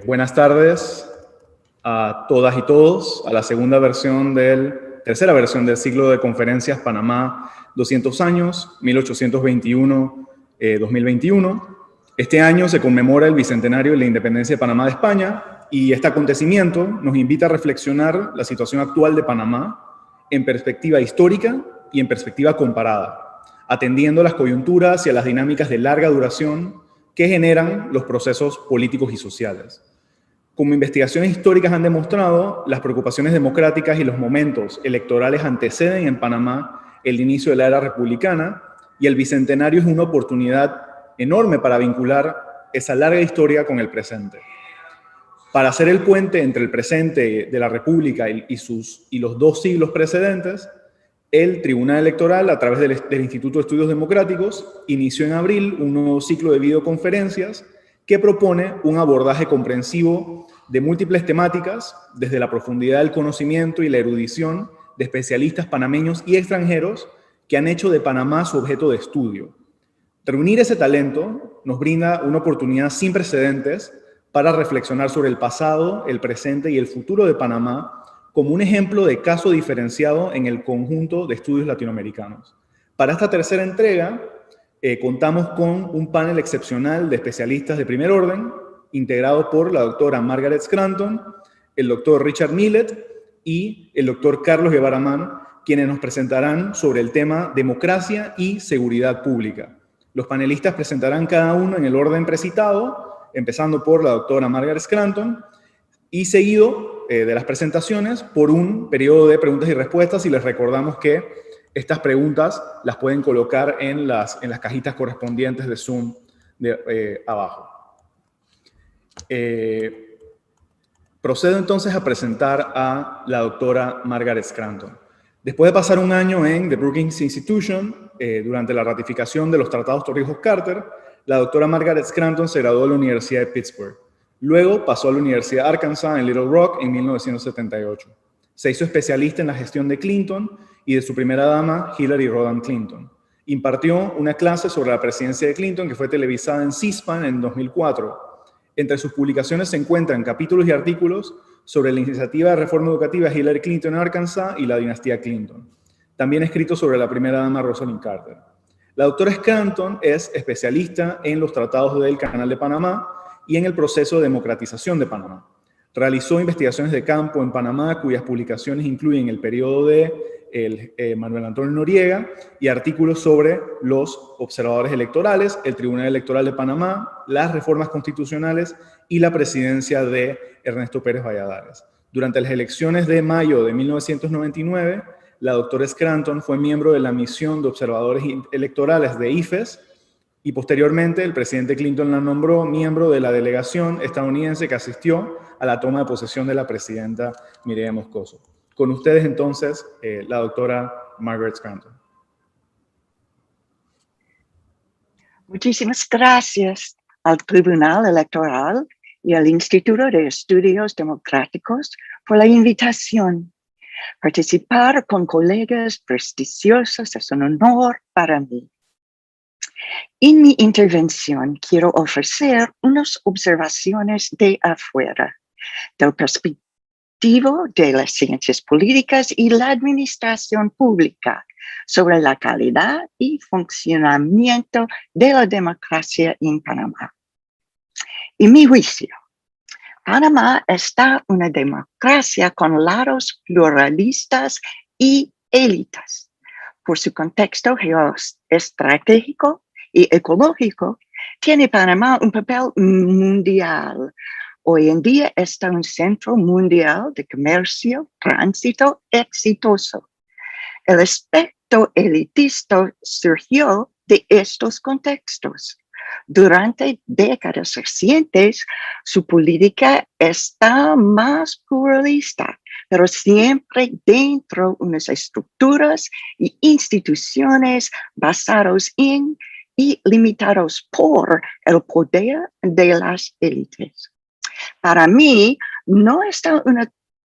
Buenas tardes a todas y todos, a la tercera versión del ciclo de conferencias Panamá 200 años, 1821-2021. Este año se conmemora el bicentenario de la independencia de Panamá de España y este acontecimiento nos invita a reflexionar la situación actual de Panamá en perspectiva histórica y en perspectiva comparada, atendiendo las coyunturas y a las dinámicas de larga duración que generan los procesos políticos y sociales. Como investigaciones históricas han demostrado, las preocupaciones democráticas y los momentos electorales anteceden en Panamá el inicio de la era republicana y el bicentenario es una oportunidad enorme para vincular esa larga historia con el presente. Para hacer el puente entre el presente de la República y los 2 siglos precedentes, el Tribunal Electoral, a través del Instituto de Estudios Democráticos, inició en abril un nuevo ciclo de videoconferencias que propone un abordaje comprensivo de múltiples temáticas, desde la profundidad del conocimiento y la erudición de especialistas panameños y extranjeros que han hecho de Panamá su objeto de estudio. Reunir ese talento nos brinda una oportunidad sin precedentes para reflexionar sobre el pasado, el presente y el futuro de Panamá como un ejemplo de caso diferenciado en el conjunto de estudios latinoamericanos. Para esta tercera entrega, contamos con un panel excepcional de especialistas de primer orden, integrado por la doctora Margaret Scranton, el doctor Richard Millet y el doctor Carlos Guevara Mann, quienes nos presentarán sobre el tema democracia y seguridad pública. Los panelistas presentarán cada uno en el orden precitado, empezando por la doctora Margaret Scranton, y seguido de las presentaciones por un periodo de preguntas y respuestas, y les recordamos que estas preguntas las pueden colocar en las cajitas correspondientes de Zoom abajo. Procedo entonces a presentar a la doctora Margaret Scranton. Después de pasar un año en The Brookings Institution, durante la ratificación de los tratados Torrijos-Carter, la doctora Margaret Scranton se graduó de la Universidad de Pittsburgh. Luego pasó a la Universidad de Arkansas en Little Rock en 1978. Se hizo especialista en la gestión de Clinton y de su primera dama, Hillary Rodham Clinton. Impartió una clase sobre la presidencia de Clinton que fue televisada en C-SPAN en 2004. Entre sus publicaciones se encuentran capítulos y artículos sobre la iniciativa de reforma educativa de Hillary Clinton en Arkansas y la dinastía Clinton. También escrito sobre la primera dama Rosalind Carter. La doctora Scranton es especialista en los tratados del Canal de Panamá y en el proceso de democratización de Panamá. Realizó investigaciones de campo en Panamá, cuyas publicaciones incluyen el periodo de Manuel Antonio Noriega y artículos sobre los observadores electorales, el Tribunal Electoral de Panamá, las reformas constitucionales y la presidencia de Ernesto Pérez Valladares. Durante las elecciones de mayo de 1999, la doctora Scranton fue miembro de la misión de observadores electorales de IFES y posteriormente el presidente Clinton la nombró miembro de la delegación estadounidense que asistió a la toma de posesión de la presidenta Mireya Moscoso. Con ustedes entonces, la doctora Margaret Scranton. Muchísimas gracias al Tribunal Electoral y al Instituto de Estudios Democráticos por la invitación. Participar con colegas prestigiosos es un honor para mí. En mi intervención quiero ofrecer unas observaciones de afuera, del perspectivo de las ciencias políticas y la administración pública sobre la calidad y funcionamiento de la democracia en Panamá. En mi juicio, Panamá está una democracia con lados pluralistas y élitas. Por su contexto geoestratégico y ecológico, tiene Panamá un papel mundial. Hoy en día está un centro mundial de comercio, tránsito exitoso. El aspecto elitista surgió de estos contextos. Durante décadas recientes, su política está más pluralista, pero siempre dentro de unas estructuras y instituciones basados en y limitados por el poder de las élites. Para mí, no está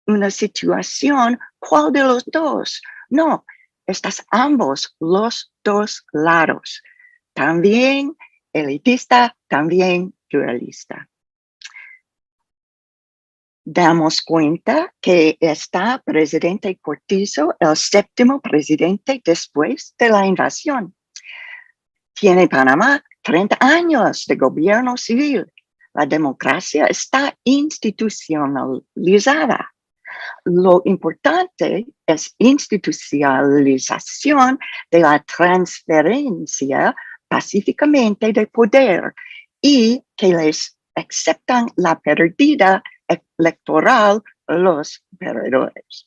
una situación cuál de los dos. No, estás ambos, los dos lados. También elitista, también pluralista. Damos cuenta que está presidente Cortizo, el séptimo presidente después de la invasión. Tiene Panamá 30 años de gobierno civil. La democracia está institucionalizada. Lo importante es institucionalización de la transferencia pacíficamente de poder y que les aceptan la pérdida electoral los perdedores.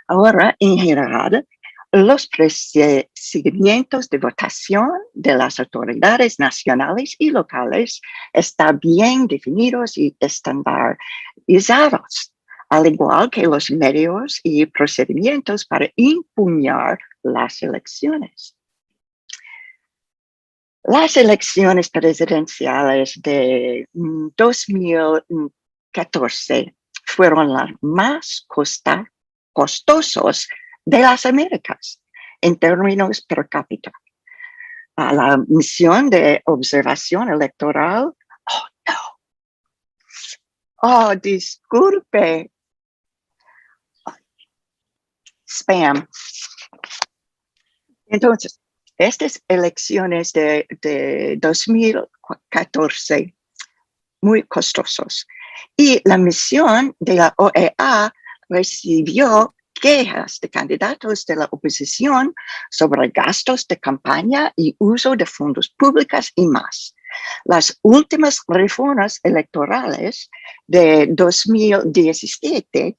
Ahora, en general, los procedimientos de votación de las autoridades nacionales y locales están bien definidos y estandarizados, al igual que los medios y procedimientos para impugnar las elecciones. Las elecciones presidenciales de 2014 fueron las más costosos de las Américas en términos per cápita. La misión de observación electoral, disculpe, spam. Entonces, estas elecciones de 2014, muy costosos. Y la misión de la OEA recibió quejas de candidatos de la oposición sobre gastos de campaña y uso de fondos públicos y más. Las últimas reformas electorales de 2017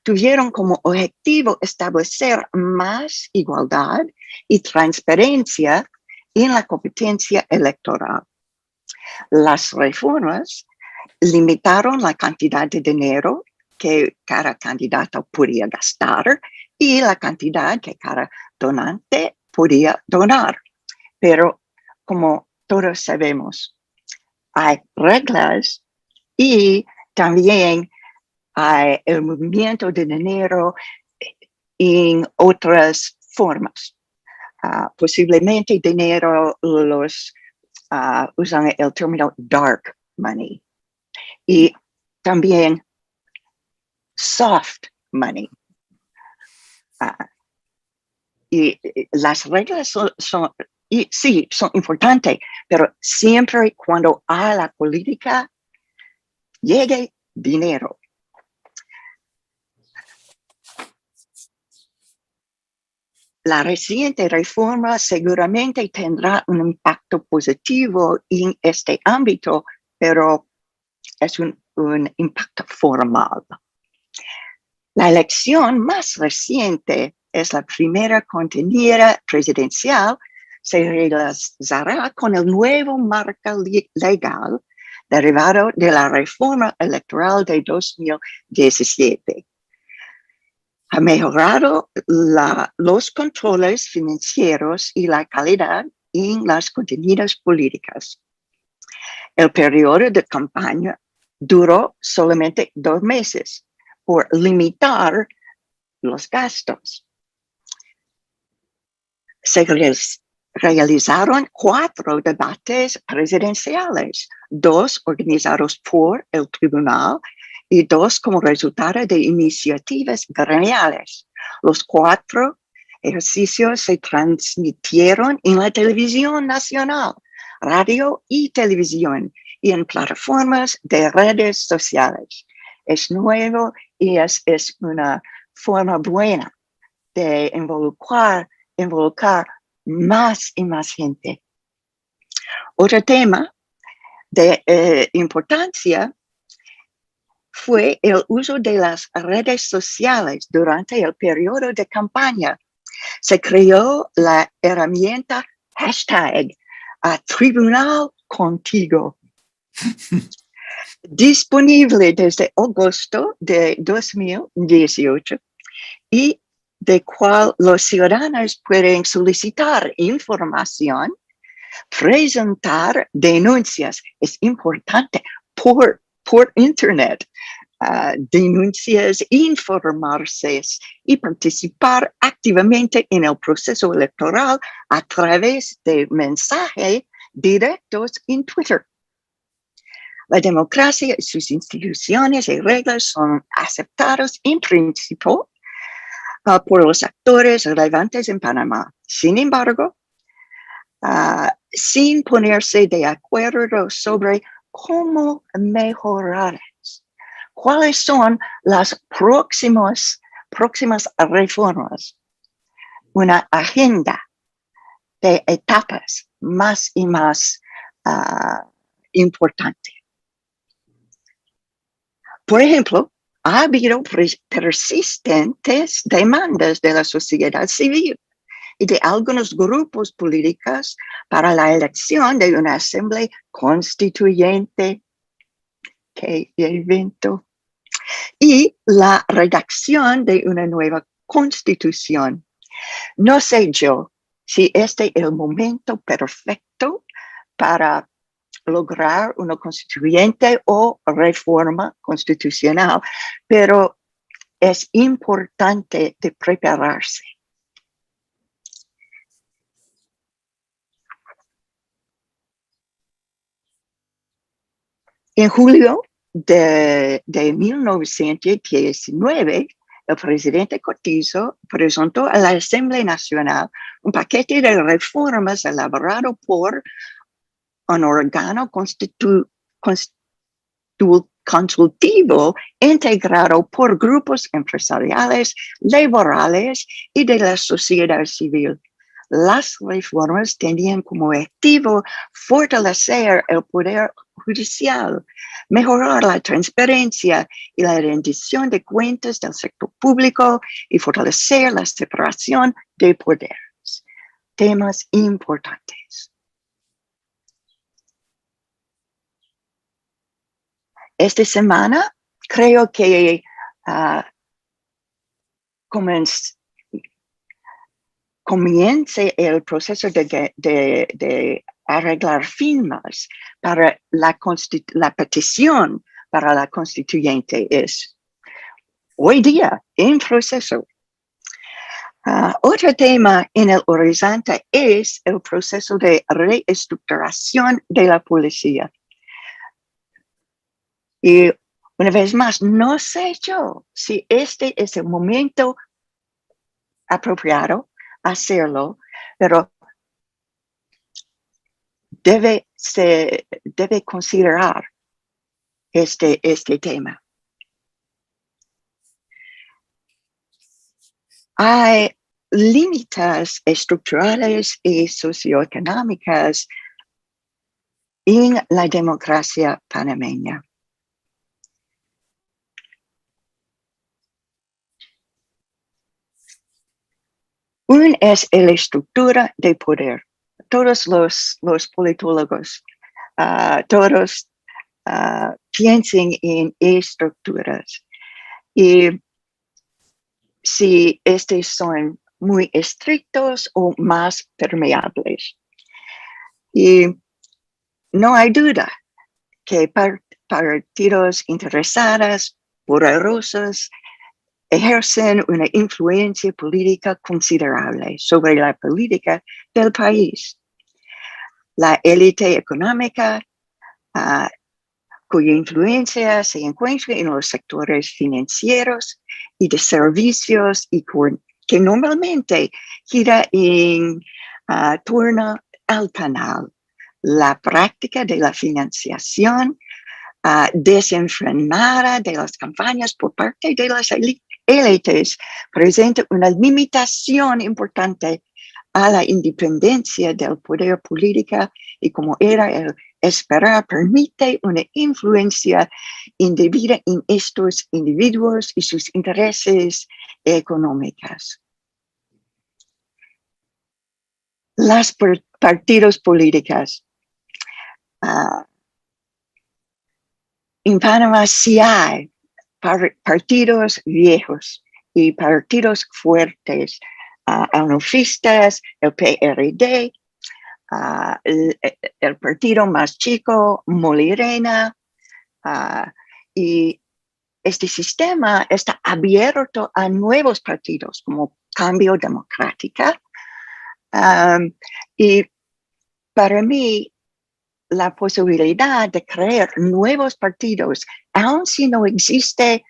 tuvieron como objetivo establecer más igualdad y transparencia en la competencia electoral. Las reformas limitaron la cantidad de dinero que cada candidato podía gastar y la cantidad que cada donante podía donar. Pero como todos sabemos, hay reglas y también hay el movimiento de dinero en otras formas. Posiblemente dinero los usan el término dark money y también soft money. Y las reglas son importantes, pero siempre cuando a la política llegue dinero. La reciente reforma seguramente tendrá un impacto positivo en este ámbito, pero es un impacto formal. La elección más reciente es la primera contienda presidencial. Se realizará con el nuevo marco legal derivado de la reforma electoral de 2017. Ha mejorado los controles financieros y la calidad en las contiendas políticas. El periodo de campaña duró solamente 2 meses por limitar los gastos. Se realizaron 4 debates presidenciales, 2 organizados por el tribunal y 2 como resultado de iniciativas gremiales. Los 4 ejercicios se transmitieron en la televisión nacional, radio y televisión, y en plataformas de redes sociales. Es nuevo y es una forma buena de involucrar más y más gente. Otro tema de importancia fue el uso de las redes sociales durante el periodo de campaña. Se creó la herramienta #Tribunal Contigo, disponible desde agosto de 2018 y de cual los ciudadanos pueden solicitar información, presentar denuncias, es importante, por internet, denuncias, informarse y participar activamente en el proceso electoral a través de mensajes directos en Twitter. La democracia y sus instituciones y reglas son aceptados en principio por los actores relevantes en Panamá. Sin embargo, sin ponerse de acuerdo sobre cómo mejorar, cuáles son las próximas reformas, una agenda de etapas más y más importante. Por ejemplo, ha habido persistentes demandas de la sociedad civil y de algunos grupos políticos para la elección de una asamblea constituyente, que evento, y la redacción de una nueva constitución. No sé yo si este es el momento perfecto para lograr una constituyente o reforma constitucional, pero es importante de prepararse. En julio de 1919, el presidente Cortizo presentó a la Asamblea Nacional un paquete de reformas elaborado por un órgano consultivo integrado por grupos empresariales, laborales y de la sociedad civil. Las reformas tenían como objetivo fortalecer el poder judicial, mejorar la transparencia y la rendición de cuentas del sector público y fortalecer la separación de poderes. Temas importantes. Esta semana creo que comience el proceso de arreglar firmas para la petición para la constituyente. Es hoy día en proceso. Otro tema en el horizonte es el proceso de reestructuración de la policía. Y una vez más, no sé yo si este es el momento apropiado hacerlo, pero debe considerar este tema. Hay límites estructurales y socioeconómicas en la democracia panameña. Uno es la estructura de poder. Todos los politólogos, todos piensan en estructuras. Y si estos son muy estrictos o más permeables. Y no hay duda que partidos interesados, poderosos, ejercen una influencia política considerable sobre la política del país. La élite económica, cuya influencia se encuentra en los sectores financieros y de servicios y que normalmente gira en torno al canal, la práctica de la financiación desenfrenada de las campañas por parte de las élites presenta una limitación importante a la independencia del poder político y, como era el esperar, permite una influencia indebida en estos individuos y sus intereses económicos. Los partidos políticos. En Panamá sí hay partidos viejos y partidos fuertes, anofistas, el PRD, el partido más chico, Molirena, y este sistema está abierto a nuevos partidos como Cambio Democrático. Y para mí, la posibilidad de crear nuevos partidos, aun si no existe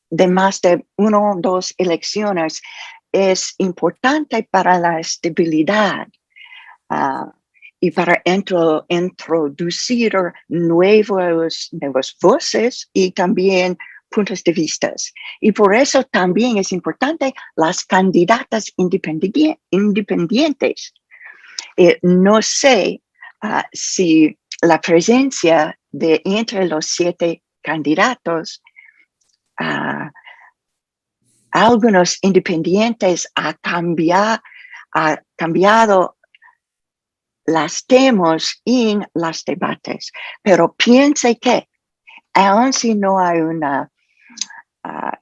de más de 1 o 2 elecciones, es importante para la estabilidad y para introducir nuevas voces y también puntos de vista. Y por eso también es importante las candidatas independientes. No sé si la presencia de entre los 7 candidatos, algunos independientes ha cambiado los temas en los debates, pero piense que aun si no hay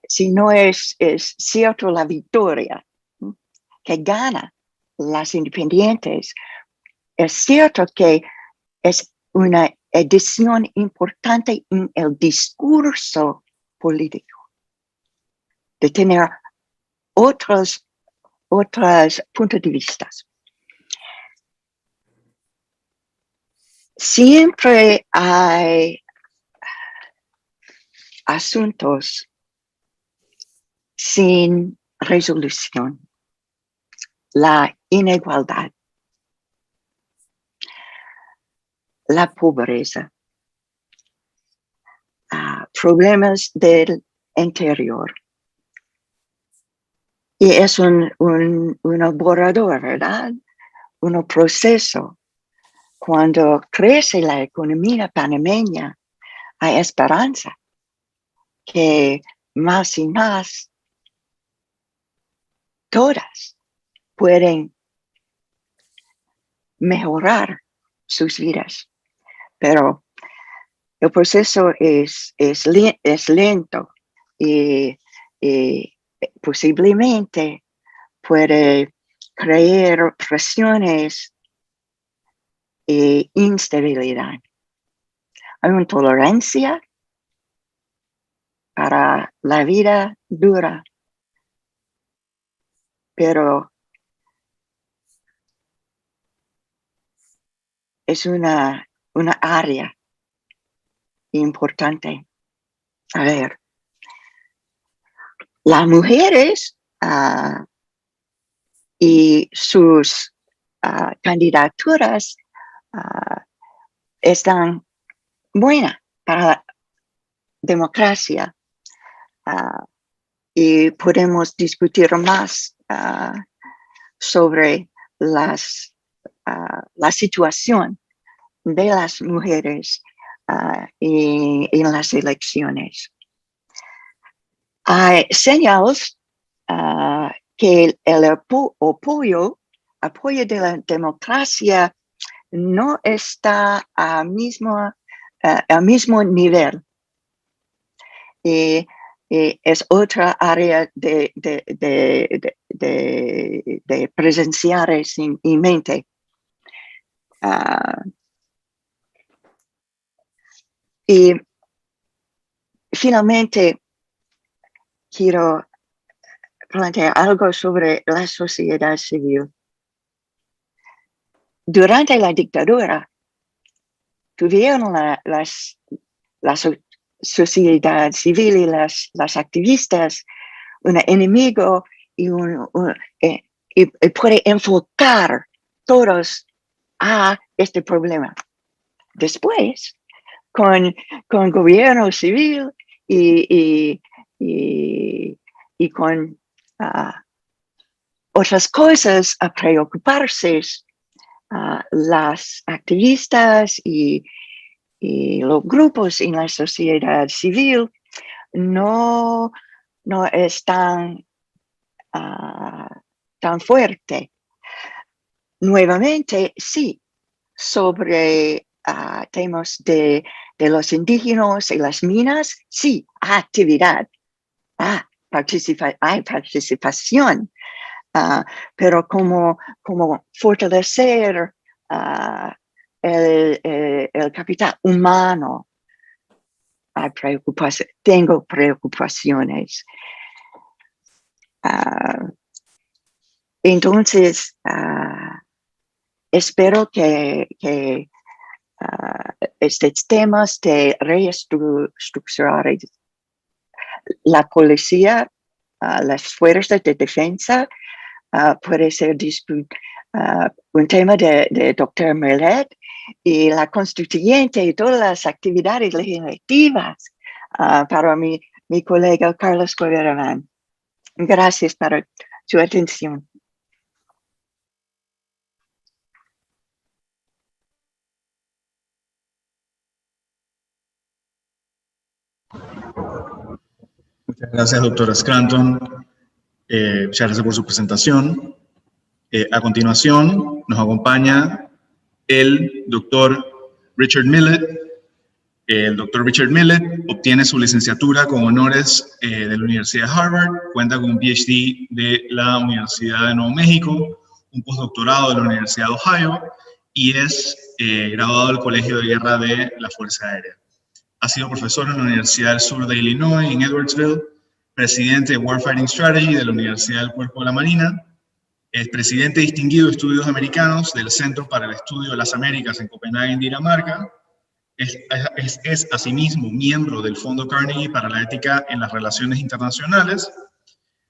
si no es cierto la victoria que gana las independientes, es cierto que es una edición importante en el discurso político, de tener otros puntos de vista. Siempre hay asuntos sin resolución. La inigualdad, la pobreza, problemas del interior. Y es un borrador, ¿verdad? Un proceso. Cuando crece la economía panameña, hay esperanza que más y más todas pueden mejorar sus vidas. Pero el proceso es lento y posiblemente puede crear presiones e instabilidad. Hay una tolerancia para la vida dura, pero es una área importante. A ver, las mujeres y sus candidaturas están buenas para la democracia y podemos discutir más sobre la situación de las mujeres en las elecciones. Hay señales que el apoyo de la democracia no está al mismo nivel. Es otra área de presenciar en mente. Y finalmente quiero plantear algo sobre la sociedad civil. Durante la dictadura tuvieron la sociedad civil y las activistas un enemigo y puede enfocar todos a este problema. Después, con gobierno civil y con otras cosas a preocuparse, las activistas y los grupos en la sociedad civil no están tan fuerte. Nuevamente, sí, sobre temas de los indígenas y las minas, sí, actividad, hay participación, pero como fortalecer el capital humano, tengo preocupaciones. Entonces, espero que estos temas de reestructurar la policía, las fuerzas de defensa, puede ser un tema de Dr. Millet y la constituyente y todas las actividades legislativas para mi colega Carlos Cuaderman. Gracias por su atención. Muchas gracias, doctora Scranton. Muchas gracias por su presentación. A continuación, nos acompaña el doctor Richard Millet. El doctor Richard Millet obtiene su licenciatura con honores de la Universidad de Harvard, cuenta con un PhD de la Universidad de Nuevo México, un postdoctorado de la Universidad de Ohio y es graduado del Colegio de Guerra de la Fuerza Aérea. Ha sido profesor en la Universidad del Sur de Illinois, en Edwardsville, presidente de Warfighting Strategy de la Universidad del Cuerpo de la Marina, es presidente distinguido de Estudios Americanos del Centro para el Estudio de las Américas en Copenhague, Dinamarca. Es asimismo miembro del Fondo Carnegie para la Ética en las Relaciones Internacionales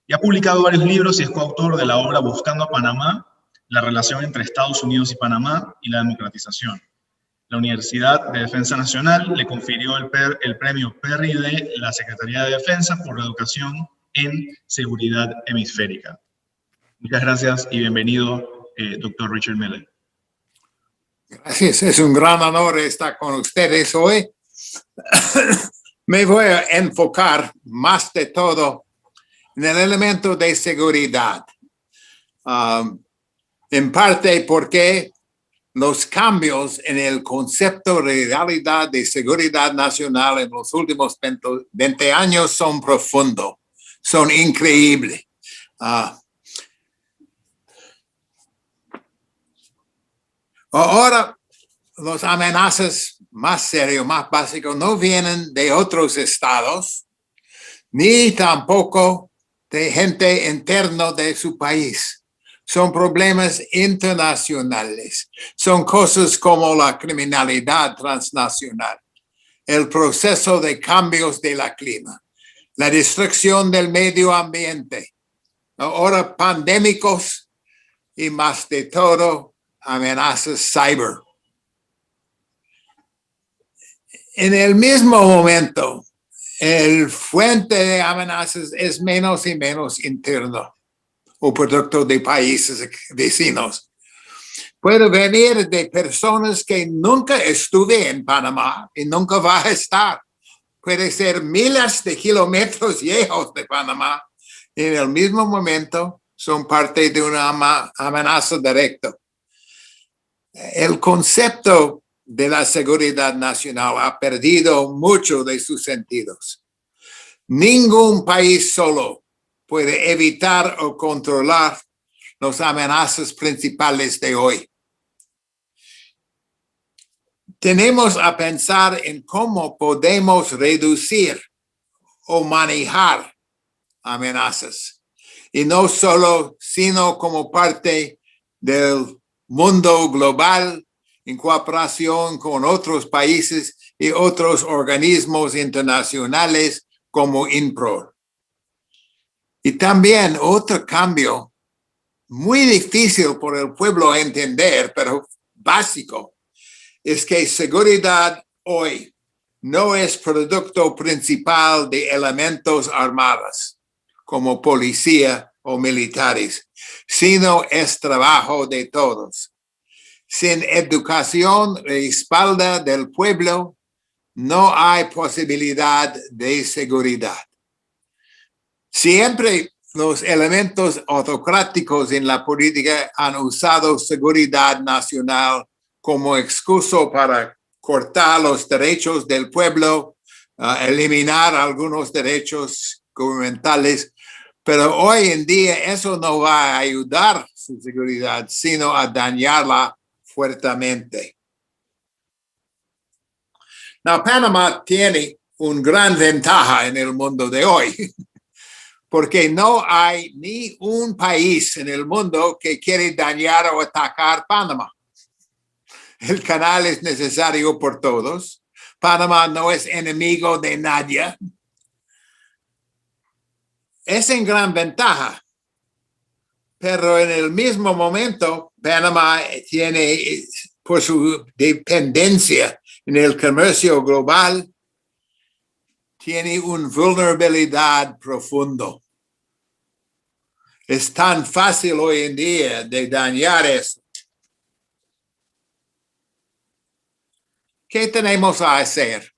y ha publicado varios libros y es coautor de la obra Buscando a Panamá, la relación entre Estados Unidos y Panamá y la democratización. La Universidad de Defensa Nacional le confirió el premio Perry de la Secretaría de Defensa por la educación en seguridad hemisférica. Muchas gracias y bienvenido, doctor Richard Millet. Gracias, es un gran honor estar con ustedes hoy. Me voy a enfocar más de todo en el elemento de seguridad. En parte porque los cambios en el concepto de realidad de seguridad nacional en los últimos 20 años son profundos, son increíbles. Ahora, las amenazas más serias, más básicas, no vienen de otros estados, ni tampoco de gente interna de su país. Son problemas internacionales. Son cosas como la criminalidad transnacional, el proceso de cambios de la clima, la destrucción del medio ambiente, ahora pandémicos y más de todo, amenazas cyber. En el mismo momento, el fuente de amenazas es menos y menos interno o producto de países vecinos. Puede venir de personas que nunca estuve en Panamá y nunca va a estar. Puede ser miles de kilómetros lejos de Panamá y en el mismo momento son parte de una amenaza directa. El concepto de la seguridad nacional ha perdido mucho de sus sentidos. Ningún país solo puede evitar o controlar las amenazas principales de hoy. Tenemos a pensar en cómo podemos reducir o manejar amenazas, y no solo, sino como parte del mundo global en cooperación con otros países y otros organismos internacionales como INPRO. Y también otro cambio muy difícil por el pueblo entender, pero básico, es que seguridad hoy no es producto principal de elementos armados como policía o militares, sino es trabajo de todos. Sin educación y espalda del pueblo, no hay posibilidad de seguridad. Siempre los elementos autocráticos en la política han usado seguridad nacional como excusa para cortar los derechos del pueblo, eliminar algunos derechos gubernamentales, pero hoy en día eso no va a ayudar a su seguridad, sino a dañarla fuertemente. Now, Panamá tiene una gran ventaja en el mundo de hoy, porque no hay ni un país en el mundo que quiere dañar o atacar Panamá. El canal es necesario por todos. Panamá no es enemigo de nadie. Es en gran ventaja. Pero en el mismo momento, Panamá tiene, por su dependencia en el comercio global, tiene una vulnerabilidad profunda. Es tan fácil hoy en día de dañar eso. ¿Qué tenemos a hacer?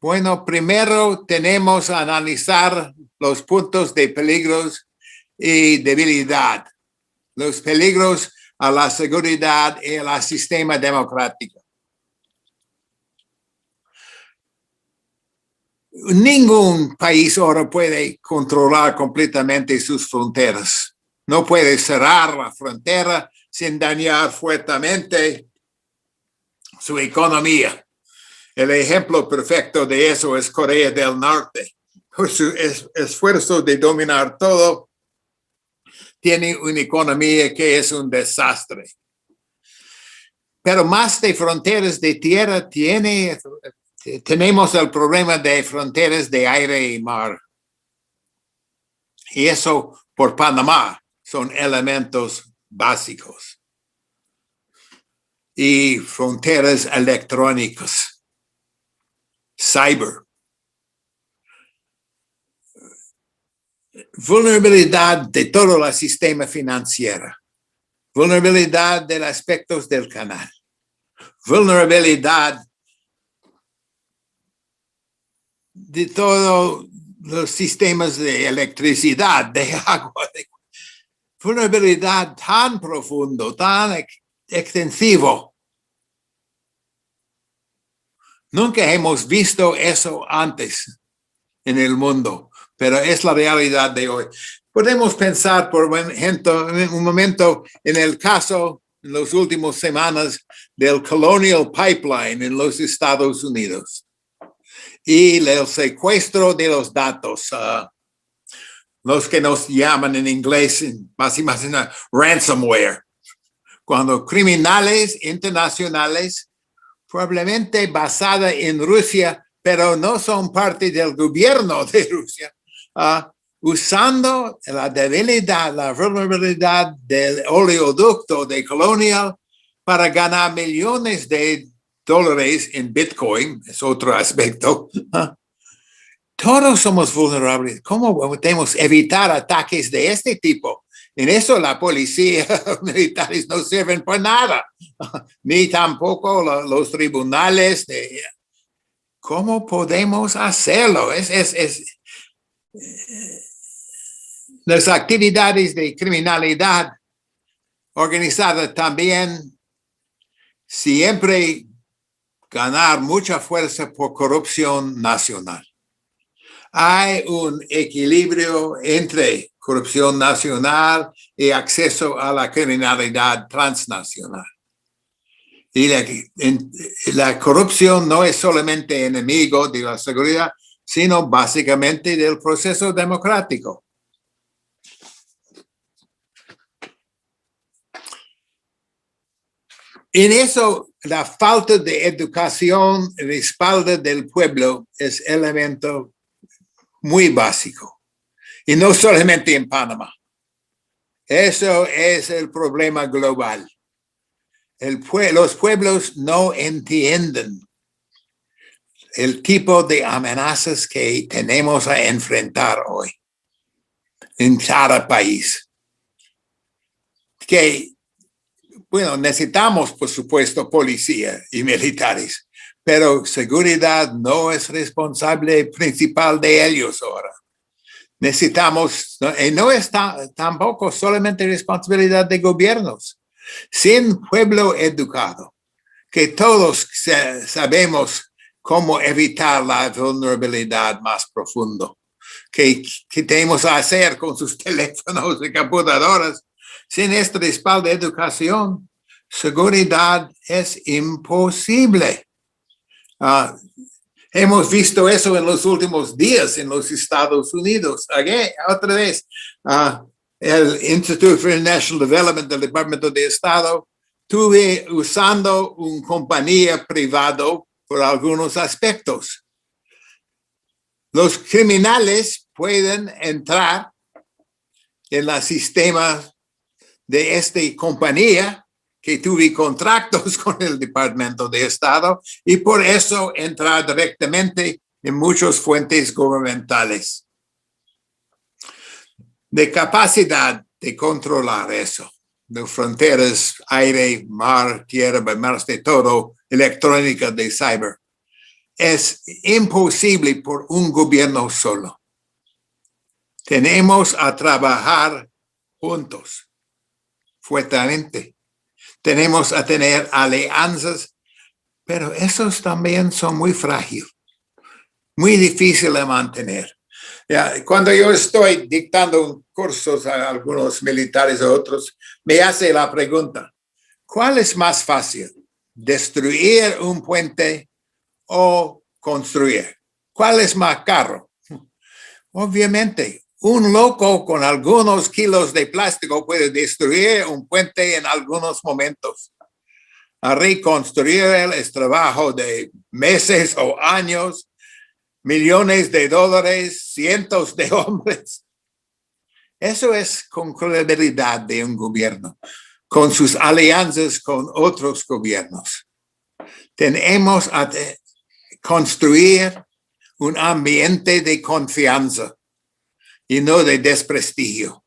Bueno, primero tenemos a analizar los puntos de peligros y debilidad, los peligros a la seguridad y al sistema democrático. Ningún país ahora puede controlar completamente sus fronteras. No puede cerrar la frontera sin dañar fuertemente su economía. El ejemplo perfecto de eso es Corea del Norte. Por su esfuerzo de dominar todo, tiene una economía que es un desastre. Pero más de fronteras de tierra tenemos el problema de fronteras de aire y mar. Y eso por Panamá son elementos básicos. Y fronteras electrónicas, cyber. Vulnerabilidad de todo el sistema financiero. Vulnerabilidad de los aspectos del canal. Vulnerabilidad de todos los sistemas de electricidad, de agua. Vulnerabilidad tan profundo, tan extensivo. Nunca hemos visto eso antes en el mundo, pero es la realidad de hoy. Podemos pensar por un momento en el caso en las últimas semanas del Colonial Pipeline en los Estados Unidos y el secuestro de los datos, los que nos llaman en inglés más y más ransomware, cuando criminales internacionales probablemente basada en Rusia, pero no son parte del gobierno de Rusia, usando la debilidad, la vulnerabilidad del oleoducto de Colonial para ganar millones de dólares en Bitcoin, es otro aspecto. Todos somos vulnerables. ¿Cómo podemos evitar ataques de este tipo? En eso la policía, los militares no sirven para nada, ni tampoco los tribunales. ¿Cómo podemos hacerlo? Las actividades de criminalidad organizada también siempre ganar mucha fuerza por corrupción nacional. Hay un equilibrio entre corrupción nacional y acceso a la criminalidad transnacional. Y la corrupción no es solamente enemigo de la seguridad, sino básicamente del proceso democrático. En eso, la falta de educación y respaldo del pueblo es elemento muy básico. Y no solamente en Panamá. Eso es el problema global. Los pueblos no entienden el tipo de amenazas que tenemos a enfrentar hoy en cada país. Bueno, necesitamos, por supuesto, policía y militares, pero seguridad no es responsable principal de ellos ahora. Necesitamos, y no es tampoco solamente responsabilidad de gobiernos, sin pueblo educado, que todos sabemos cómo evitar la vulnerabilidad más profunda, que tenemos que hacer con sus teléfonos y computadoras. Sin este respaldo de educación, seguridad es imposible. Hemos visto eso en los últimos días en los Estados Unidos. Otra vez, el Institute for International Development del Departamento de Estado estuve usando una compañía privada por algunos aspectos. Los criminales pueden entrar en el sistema de esta compañía que tuve contratos con el Departamento de Estado y por eso entrar directamente en muchas fuentes gubernamentales. De capacidad de controlar eso, de fronteras, aire, mar, tierra, más de todo, electrónica de cyber. Es imposible por un gobierno solo. Tenemos a trabajar juntos, fuertemente. Tenemos a tener alianzas, pero esos también son muy frágiles, muy difíciles de mantener. Cuando yo estoy dictando cursos a algunos militares o otros, me hace la pregunta, ¿cuál es más fácil? ¿Destruir un puente o construir? ¿Cuál es más caro? Obviamente, un loco con algunos kilos de plástico puede destruir un puente en algunos momentos. A reconstruir es trabajo de meses o años, millones de dólares, cientos de hombres. Eso es con credibilidad de un gobierno, con sus alianzas con otros gobiernos. Tenemos que construir un ambiente de confianza y no de desprestigio.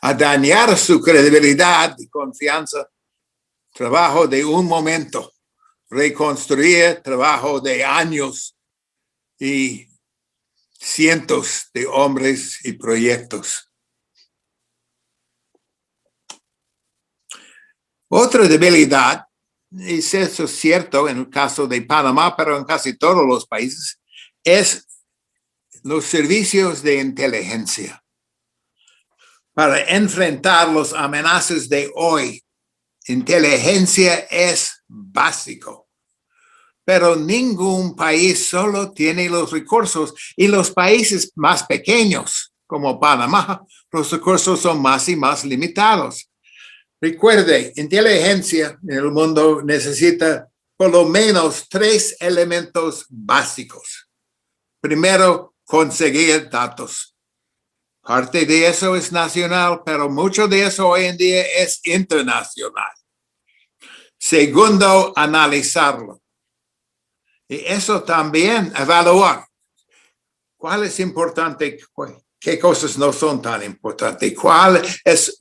A dañar su credibilidad y confianza, trabajo de un momento, reconstruir trabajo de años y cientos de hombres y proyectos. Otra debilidad, y eso es cierto en el caso de Panamá, pero en casi todos los países, es los servicios de inteligencia. Para enfrentar las amenazas de hoy, inteligencia es básico. Pero ningún país solo tiene los recursos y los países más pequeños, como Panamá, los recursos son más y más limitados. Recuerde, inteligencia en el mundo necesita por lo menos 3 elementos básicos. Primero, conseguir datos. Parte de eso es nacional, pero mucho de eso hoy en día es internacional. Segundo, analizarlo. Y eso también, evaluar. ¿Cuál es importante? ¿Qué cosas no son tan importantes? ¿Cuál es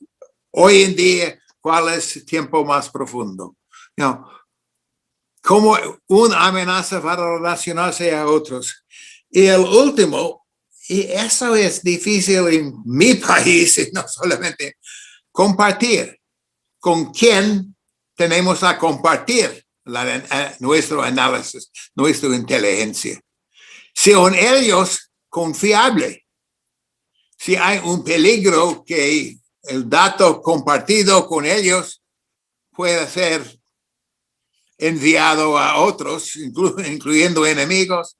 hoy en día? ¿Cuál es el tiempo más profundo? Cómo una amenaza va a relacionarse a otros. Y el último, y eso es difícil en mi país, y no solamente, compartir. ¿Con quién tenemos a compartir nuestro análisis, nuestra inteligencia? Si son ellos confiables, si hay un peligro que el dato compartido con ellos puede ser enviado a otros, incluyendo enemigos,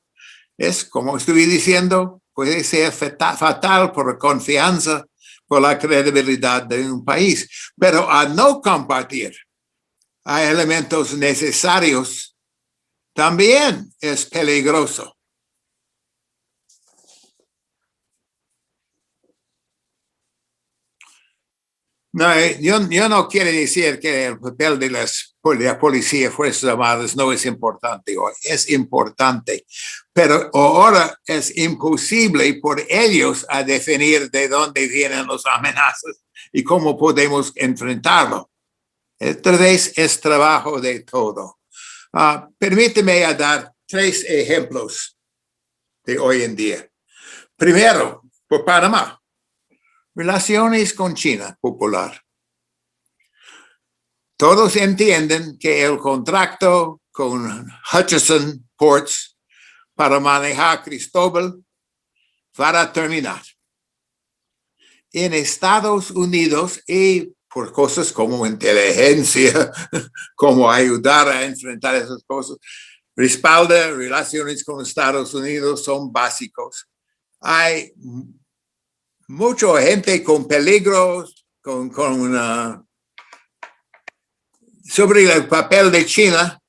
es como estoy diciendo, puede ser fatal por la confianza, por la credibilidad de un país. Pero a no compartir hay elementos necesarios, también es peligroso. No, yo no quiero decir que el papel de la policía, Fuerzas Armadas no es importante hoy. Es importante, pero ahora es imposible por ellos a definir de dónde vienen las amenazas y cómo podemos enfrentarlo. Esta vez es trabajo de todo. Permíteme dar 3 ejemplos de hoy en día. Primero, por Panamá. Relaciones con China popular. Todos entienden que el contrato con Hutchison Ports para manejar Cristóbal va a terminar. En Estados Unidos y por cosas como inteligencia, como ayudar a enfrentar esas cosas, respalda, relaciones con Estados Unidos son básicos. Hay mucha gente con peligros, con sobre el papel de China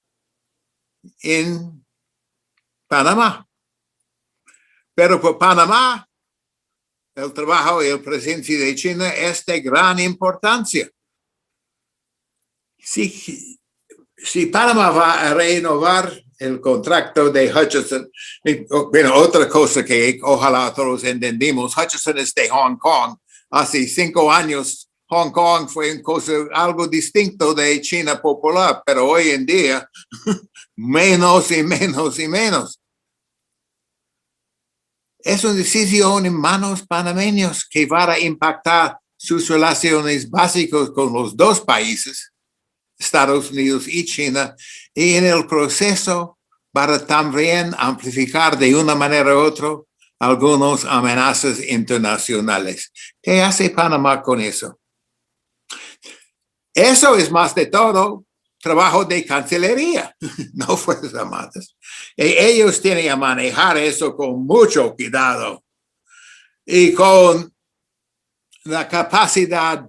en Panamá. Pero por Panamá, el trabajo y la presencia de China es de gran importancia. Si Panamá va a renovar el contrato de Hutchison, bueno, otra cosa que ojalá todos entendimos, Hutchison es de Hong Kong. Hace 5 años, Hong Kong fue algo distinto de China popular, pero hoy en día, menos y menos y menos. Es una decisión en manos panameños que va a impactar sus relaciones básicas con los dos países, Estados Unidos y China, y en el proceso para también amplificar de una manera u otra algunas amenazas internacionales. ¿Qué hace Panamá con eso? Eso es más de todo trabajo de Cancillería, no Fuerzas Armadas. Ellos tienen que manejar eso con mucho cuidado y con la capacidad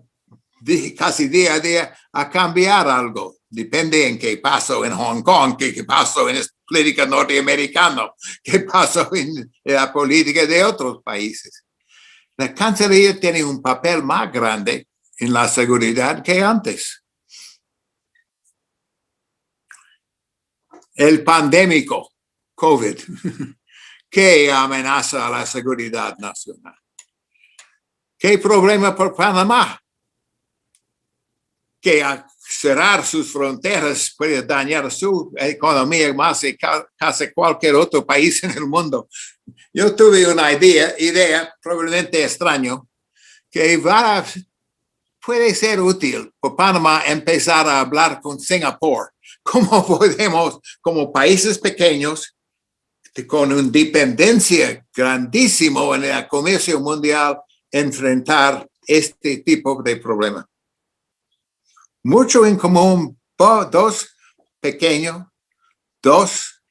de casi día a día a cambiar algo. Depende en qué pasó en Hong Kong, qué pasó en la política norteamericana, qué pasó en la política de otros países. La Cancillería tiene un papel más grande en la seguridad que antes. El pandémico, COVID, que amenaza a la seguridad nacional. ¿Qué problema por Panamá? Que cerrar sus fronteras puede dañar su economía más que casi cualquier otro país en el mundo. Yo tuve una idea probablemente extraña, que puede ser útil por Panamá empezar a hablar con Singapur. ¿Cómo podemos, como países pequeños, con una dependencia grandísima en el comercio mundial, enfrentar este tipo de problema? Mucho en común, dos pequeños, dos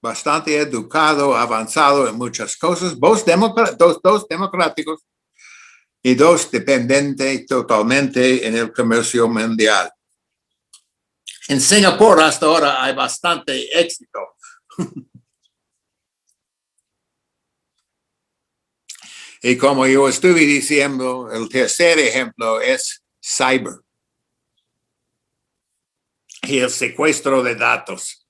bastante educados, avanzados en muchas cosas, dos democráticos y dos dependientes totalmente en el comercio mundial. En Singapur hasta ahora hay bastante éxito. Y como yo estuve diciendo, el tercer ejemplo es cyber y el secuestro de datos.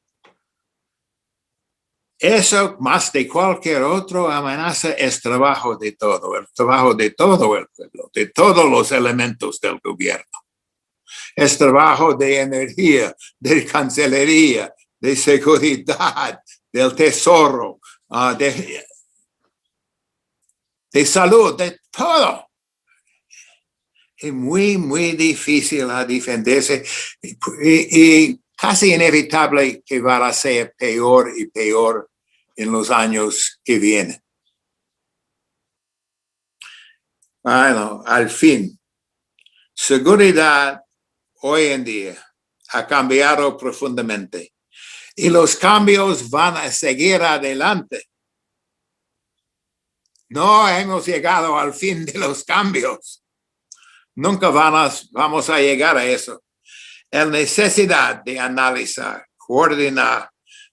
Eso, más de cualquier otra amenaza, es trabajo de todo, el trabajo de todo el pueblo, de todos los elementos del gobierno. Es trabajo de energía, de Cancillería, de seguridad, del tesoro, de salud, de todo. Es muy, muy difícil a defenderse y casi inevitable que va a ser peor y peor en los años que vienen. Bueno, al fin, seguridad hoy en día ha cambiado profundamente y los cambios van a seguir adelante. No hemos llegado al fin de los cambios. Nunca vamos a llegar a eso. La necesidad de analizar, coordinar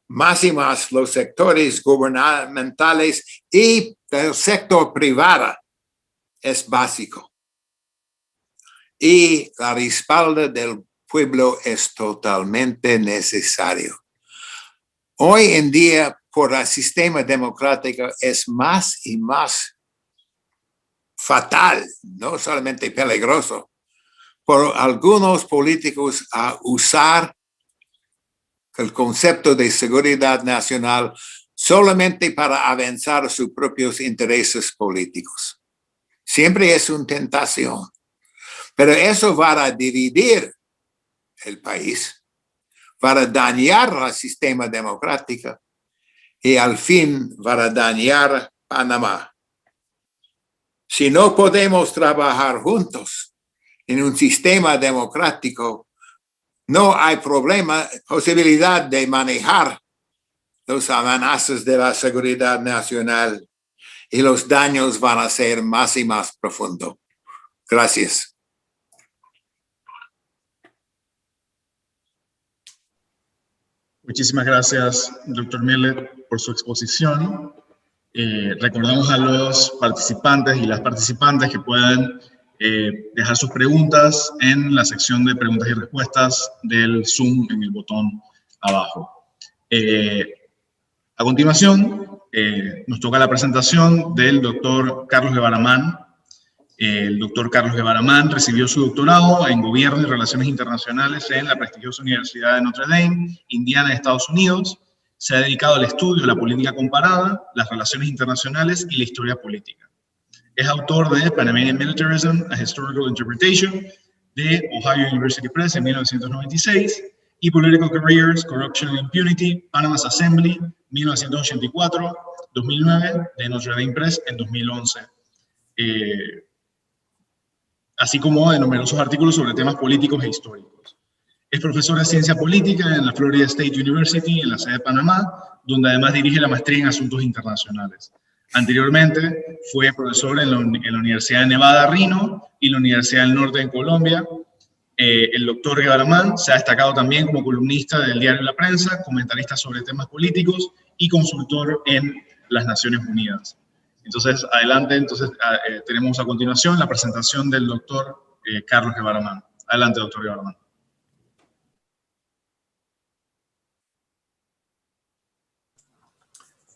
más y más los sectores gubernamentales y el sector privado es básico. Y la respaldo del pueblo es totalmente necesario. Hoy en día, por el sistema democrático, es más y más fatal, no solamente peligroso, por algunos políticos a usar el concepto de seguridad nacional solamente para avanzar sus propios intereses políticos. Siempre es una tentación, pero eso va a dividir el país, va a dañar el sistema democrático y al fin va a dañar Panamá. Si no podemos trabajar juntos en un sistema democrático, no hay posibilidad de manejar las amenazas de la seguridad nacional y los daños van a ser más y más profundos. Gracias. Muchísimas gracias, doctor Millet, por su exposición. Recordamos a los participantes y las participantes que puedan dejar sus preguntas en la sección de preguntas y respuestas del Zoom en el botón abajo. A continuación, nos toca la presentación del doctor Carlos Guevara Mann. El doctor Carlos Guevara Mann recibió su doctorado en Gobierno y Relaciones Internacionales en la prestigiosa Universidad de Notre Dame, Indiana, Estados Unidos. Se ha dedicado al estudio de la política comparada, las relaciones internacionales y la historia política. Es autor de Panamanian Militarism, A Historical Interpretation, de Ohio University Press en 1996, y Political Careers, Corruption and Impunity, Panama's Assembly, 1984, 2009, de Notre Dame Press en 2011. Así como de numerosos artículos sobre temas políticos e históricos. Es profesor de ciencia política en la Florida State University, en la sede de Panamá, donde además dirige la maestría en asuntos internacionales. Anteriormente fue profesor en la Universidad de Nevada, Reno, y la Universidad del Norte en Colombia. El doctor Guevara Mann se ha destacado también como columnista del diario La Prensa, comentarista sobre temas políticos y consultor en las Naciones Unidas. Entonces, adelante, tenemos a continuación la presentación del doctor Carlos Guevara Mann. Adelante, doctor Guevara Mann.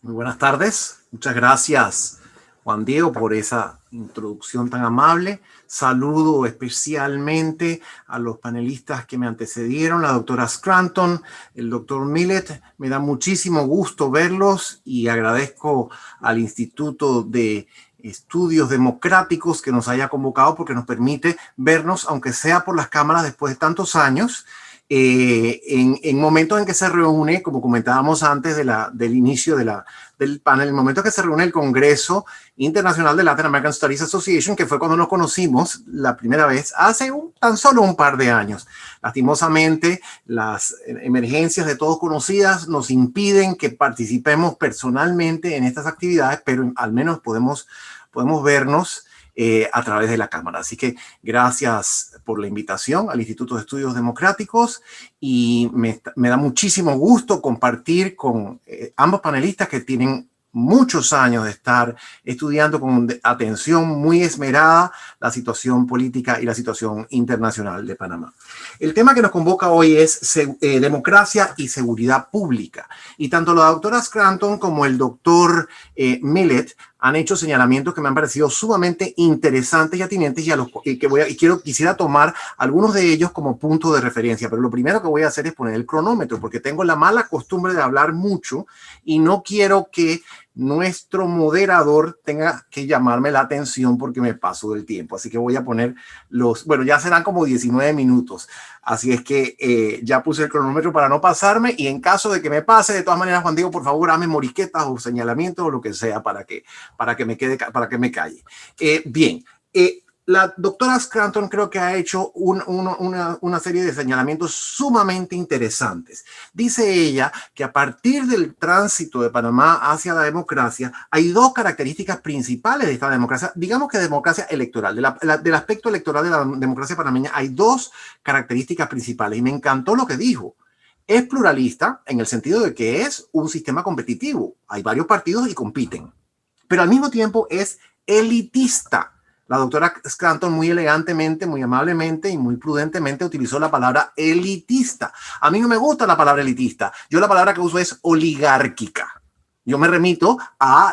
Muy buenas tardes. Muchas gracias, Juan Diego, por esa introducción tan amable. Saludo especialmente a los panelistas que me antecedieron, la doctora Scranton, el doctor Millet. Me da muchísimo gusto verlos y agradezco al Instituto de Estudios Democráticos que nos haya convocado porque nos permite vernos, aunque sea por las cámaras después de tantos años, en momentos en que se reúne, como comentábamos antes del inicio del panel, el momento en que se reúne el Congreso Internacional de Latin American Studies Association, que fue cuando nos conocimos la primera vez hace tan solo un par de años. Lastimosamente, las emergencias de todos conocidas nos impiden que participemos personalmente en estas actividades, pero al menos podemos vernos a través de la cámara. Así que gracias por la invitación al Instituto de Estudios Democráticos y me da muchísimo gusto compartir con ambos panelistas que tienen muchos años de estar estudiando con atención muy esmerada la situación política y la situación internacional de Panamá. El tema que nos convoca hoy es democracia y seguridad pública. Y tanto la doctora Scranton como el doctor Millet han hecho señalamientos que me han parecido sumamente interesantes y atinentes quisiera tomar algunos de ellos como punto de referencia. Pero lo primero que voy a hacer es poner el cronómetro porque tengo la mala costumbre de hablar mucho y no quiero que nuestro moderador tenga que llamarme la atención porque me paso del tiempo. Así que voy a poner ya serán como 19 minutos. Así es que ya puse el cronómetro para no pasarme y en caso de que me pase, de todas maneras, Juan Diego, por favor, hazme morisquetas o señalamientos o lo que sea para que me calle. Bien, la doctora Scranton creo que ha hecho una serie de señalamientos sumamente interesantes. Dice ella que a partir del tránsito de Panamá hacia la democracia hay dos características principales de esta democracia, digamos que democracia electoral, del aspecto electoral de la democracia panameña hay dos características principales y me encantó lo que dijo. Es pluralista en el sentido de que es un sistema competitivo. Hay varios partidos y compiten, pero al mismo tiempo es elitista. La doctora Scranton muy elegantemente, muy amablemente y muy prudentemente utilizó la palabra elitista. A mí no me gusta la palabra elitista. Yo la palabra que uso es oligárquica. Yo me remito a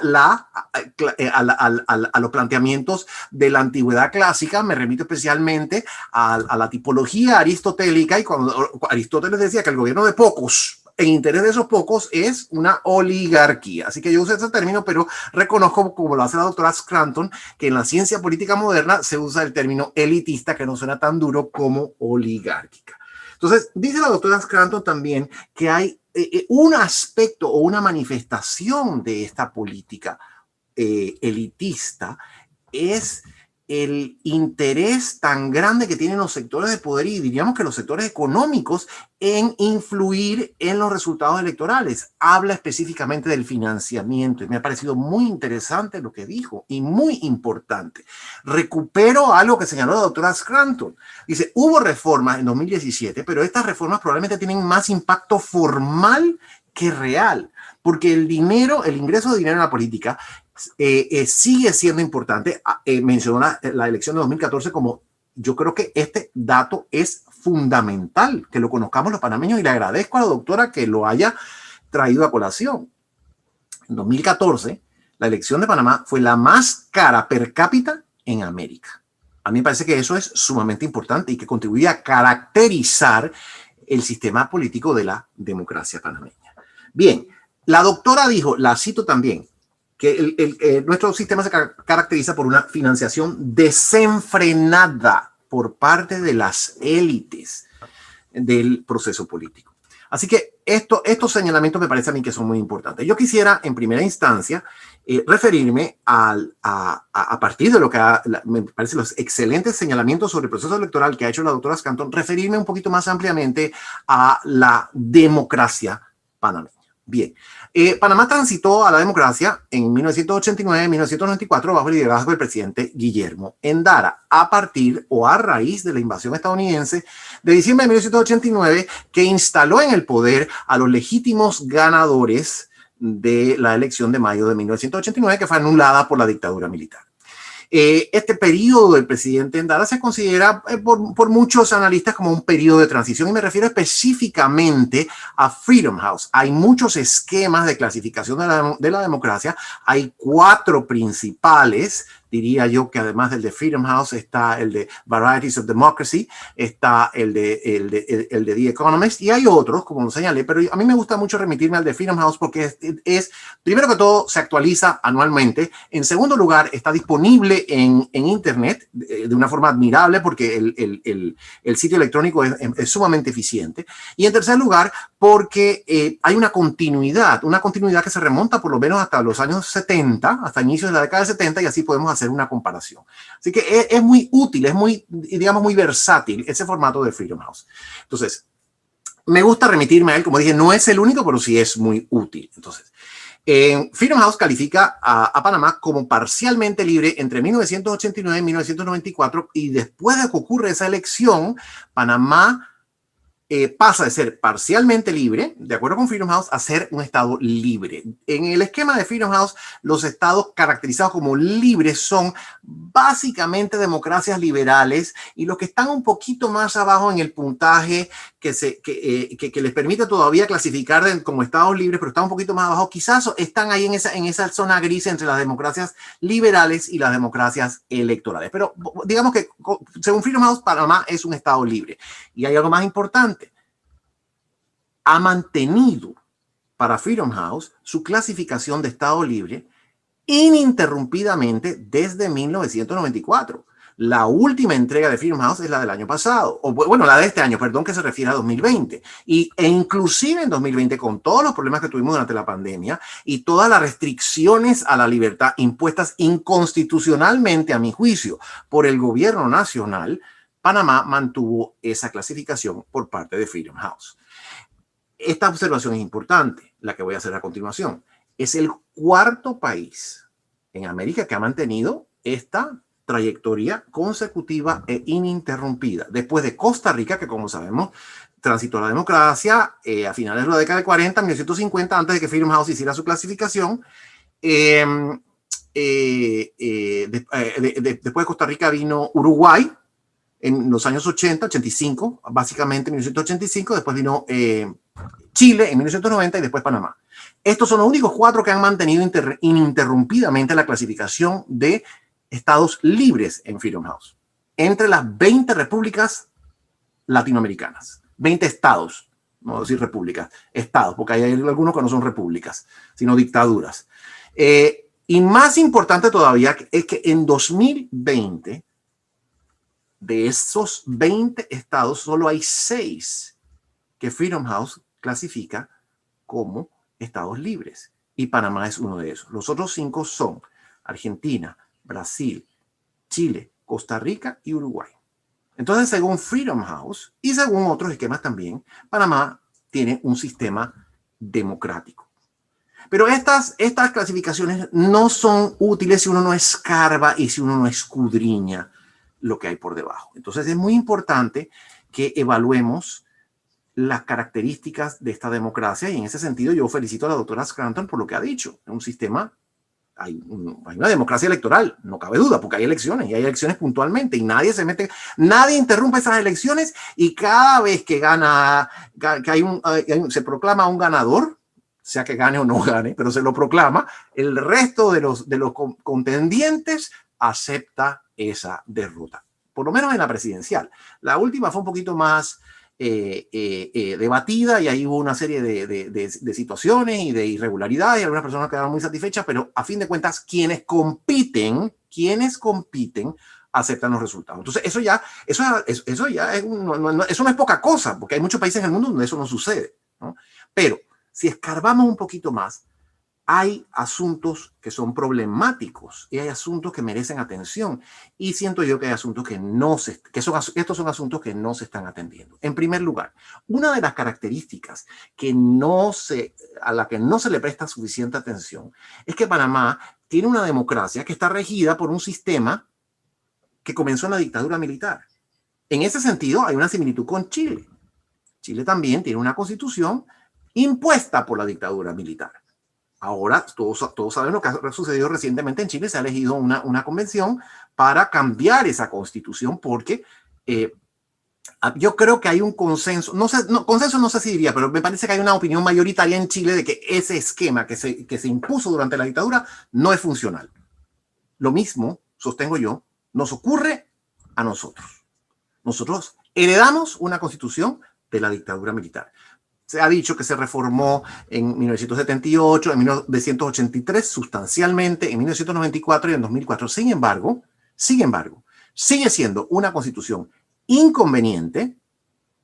los planteamientos de la antigüedad clásica, me remito especialmente a la tipología aristotélica y cuando Aristóteles decía que el gobierno de pocos en interés de esos pocos es una oligarquía. Así que yo uso ese término, pero reconozco, como lo hace la doctora Scranton, que en la ciencia política moderna se usa el término elitista, que no suena tan duro como oligárquica. Entonces, dice la doctora Scranton también que hay un aspecto o una manifestación de esta política elitista es el interés tan grande que tienen los sectores de poder y diríamos que los sectores económicos en influir en los resultados electorales. Habla específicamente del financiamiento y me ha parecido muy interesante lo que dijo y muy importante. Recupero algo que señaló la doctora Scranton. Dice, hubo reformas en 2017, pero estas reformas probablemente tienen más impacto formal que real, porque el dinero, el ingreso de dinero en la política sigue siendo importante. Mencionó la elección de 2014 como yo creo que este dato es fundamental, que lo conozcamos los panameños y le agradezco a la doctora que lo haya traído a colación. En 2014, la elección de Panamá fue la más cara per cápita en América. A mí me parece que eso es sumamente importante y que contribuye a caracterizar el sistema político de la democracia panameña. Bien, la doctora dijo, la cito también, que nuestro sistema se caracteriza por una financiación desenfrenada por parte de las élites del proceso político. Así que estos señalamientos me parece a mí que son muy importantes. Yo quisiera, en primera instancia, referirme a partir de lo que me parece los excelentes señalamientos sobre el proceso electoral que ha hecho la doctora Scranton, referirme un poquito más ampliamente a la democracia panameña. Bien, Panamá transitó a la democracia en 1989-1994 bajo el liderazgo del presidente Guillermo Endara, a partir o a raíz de la invasión estadounidense de diciembre de 1989, que instaló en el poder a los legítimos ganadores de la elección de mayo de 1989, que fue anulada por la dictadura militar. Este periodo del presidente Endara se considera por muchos analistas como un periodo de transición y me refiero específicamente a Freedom House. Hay muchos esquemas de clasificación de la democracia. Hay 4 principales. Diría yo que además del de Freedom House está el de Varieties of Democracy, está el de The Economist y hay otros, como lo señalé, pero a mí me gusta mucho remitirme al de Freedom House porque primero que todo, se actualiza anualmente. En segundo lugar, está disponible en Internet de una forma admirable porque el sitio electrónico es sumamente eficiente. Y en tercer lugar, porque hay una continuidad que se remonta por lo menos hasta los años 70, hasta inicios de la década de 70, y así podemos hacer una comparación. Así que es muy útil, es muy, digamos, muy versátil ese formato de Freedom House. Entonces, me gusta remitirme a él, como dije, no es el único, pero sí es muy útil. Entonces, Freedom House califica a Panamá como parcialmente libre entre 1989 y 1994, y después de que ocurre esa elección, Panamá pasa de ser parcialmente libre, de acuerdo con Freedom House, a ser un estado libre. En el esquema de Freedom House, los estados caracterizados como libres son básicamente democracias liberales, y los que están un poquito más abajo en el puntaje que les permite todavía clasificar como estados libres, pero están un poquito más abajo, quizás están ahí en esa zona gris entre las democracias liberales y las democracias electorales. Pero digamos que según Freedom House, Panamá es un estado libre. Y hay algo más importante. Ha mantenido para Freedom House su clasificación de estado libre ininterrumpidamente desde 1994. La última entrega de Freedom House es la del año pasado, o bueno, la de este año, perdón, que se refiere a 2020. E inclusive en 2020, con todos los problemas que tuvimos durante la pandemia y todas las restricciones a la libertad impuestas inconstitucionalmente, a mi juicio, por el gobierno nacional, Panamá mantuvo esa clasificación por parte de Freedom House. Esta observación es importante, la que voy a hacer a continuación. Es el 4º país en América que ha mantenido esta trayectoria consecutiva e ininterrumpida. Después de Costa Rica, que como sabemos, transitó la democracia a finales de la década de 40, 1950, antes de que Freedom House hiciera su clasificación. Después de Costa Rica vino Uruguay en los años 80, 85, básicamente en 1985. Después vino Chile en 1990 y después Panamá. Estos son los únicos 4 que han mantenido ininterrumpidamente la clasificación de estados libres en Freedom House, entre las 20 repúblicas latinoamericanas, 20 estados, no decir repúblicas, estados, porque hay algunos que no son repúblicas, sino dictaduras. Y más importante todavía es que en 2020, de esos 20 estados, solo hay 6 que Freedom House clasifica como estados libres. Y Panamá es uno de esos. Los otros 5 son Argentina, Brasil, Chile, Costa Rica y Uruguay. Entonces, según Freedom House y según otros esquemas también, Panamá tiene un sistema democrático. Pero estas clasificaciones no son útiles si uno no escarba y si uno no escudriña lo que hay por debajo. Entonces, es muy importante que evaluemos las características de esta democracia, y en ese sentido yo felicito a la doctora Scranton por lo que ha dicho. En un sistema hay una democracia electoral, no cabe duda, porque hay elecciones y hay elecciones puntualmente y nadie se mete, nadie interrumpe esas elecciones, y cada vez que gana, que se proclama un ganador, sea que gane o no gane, pero se lo proclama, el resto de los contendientes acepta esa derrota, por lo menos en la presidencial. La última fue un poquito más debatida, y ahí hubo una serie de situaciones y de irregularidades, y algunas personas quedaron muy satisfechas, pero a fin de cuentas quienes compiten aceptan los resultados. Entonces eso no es poca cosa, porque hay muchos países en el mundo donde eso no sucede, ¿no? Pero si escarbamos un poquito más, hay asuntos que son problemáticos y hay asuntos que merecen atención, y siento yo que hay asuntos estos son asuntos que no se están atendiendo. En primer lugar, una de las características a la que no se le presta suficiente atención es que Panamá tiene una democracia que está regida por un sistema que comenzó en la dictadura militar. En ese sentido, hay una similitud con Chile. Chile también tiene una constitución impuesta por la dictadura militar. Ahora, todos saben lo que ha sucedido recientemente en Chile. Se ha elegido una convención para cambiar esa constitución, porque yo creo que hay un consenso, consenso no sé si diría, pero me parece que hay una opinión mayoritaria en Chile de que ese esquema que se impuso durante la dictadura no es funcional. Lo mismo, sostengo yo, nos ocurre a nosotros. Nosotros heredamos una constitución de la dictadura militar. Se ha dicho que se reformó en 1978, en 1983 sustancialmente, en 1994 y en 2004. Sin embargo, sigue siendo una constitución inconveniente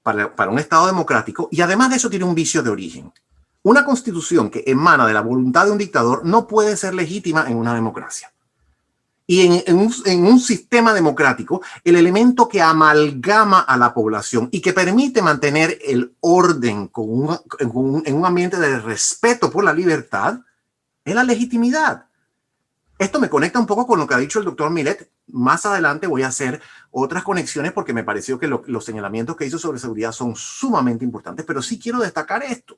para un Estado democrático, y además de eso tiene un vicio de origen. Una constitución que emana de la voluntad de un dictador no puede ser legítima en una democracia. Y en un sistema democrático, el elemento que amalgama a la población y que permite mantener el orden en un ambiente de respeto por la libertad es la legitimidad. Esto me conecta un poco con lo que ha dicho el doctor Millet. Más adelante voy a hacer otras conexiones porque me pareció que los señalamientos que hizo sobre seguridad son sumamente importantes, pero sí quiero destacar esto.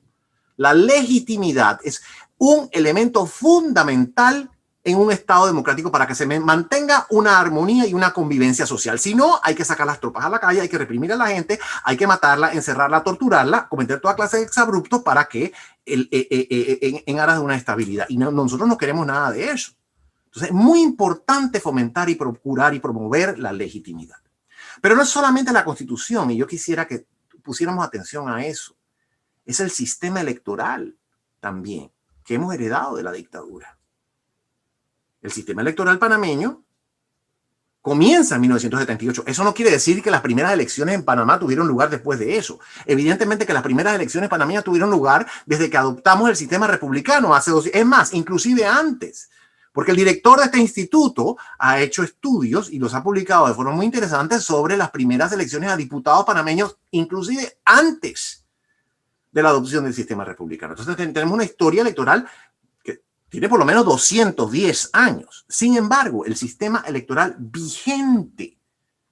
La legitimidad es un elemento fundamental en un Estado democrático para que se mantenga una armonía y una convivencia social. Si no, hay que sacar las tropas a la calle, hay que reprimir a la gente, hay que matarla, encerrarla, torturarla, cometer toda clase de exabruptos para que en aras de una estabilidad. Y nosotros no queremos nada de eso. Entonces, es muy importante fomentar y procurar y promover la legitimidad. Pero no es solamente la Constitución, y yo quisiera que pusiéramos atención a eso. Es el sistema electoral también, que hemos heredado de la dictadura. El sistema electoral panameño comienza en 1978. Eso no quiere decir que las primeras elecciones en Panamá tuvieron lugar después de eso. Evidentemente que las primeras elecciones panameñas tuvieron lugar desde que adoptamos el sistema republicano hace 2 años. Es más, inclusive antes. Porque el director de este instituto ha hecho estudios y los ha publicado de forma muy interesante sobre las primeras elecciones a diputados panameños, inclusive antes de la adopción del sistema republicano. Entonces tenemos una historia electoral que tiene por lo menos 210 años. Sin embargo, el sistema electoral vigente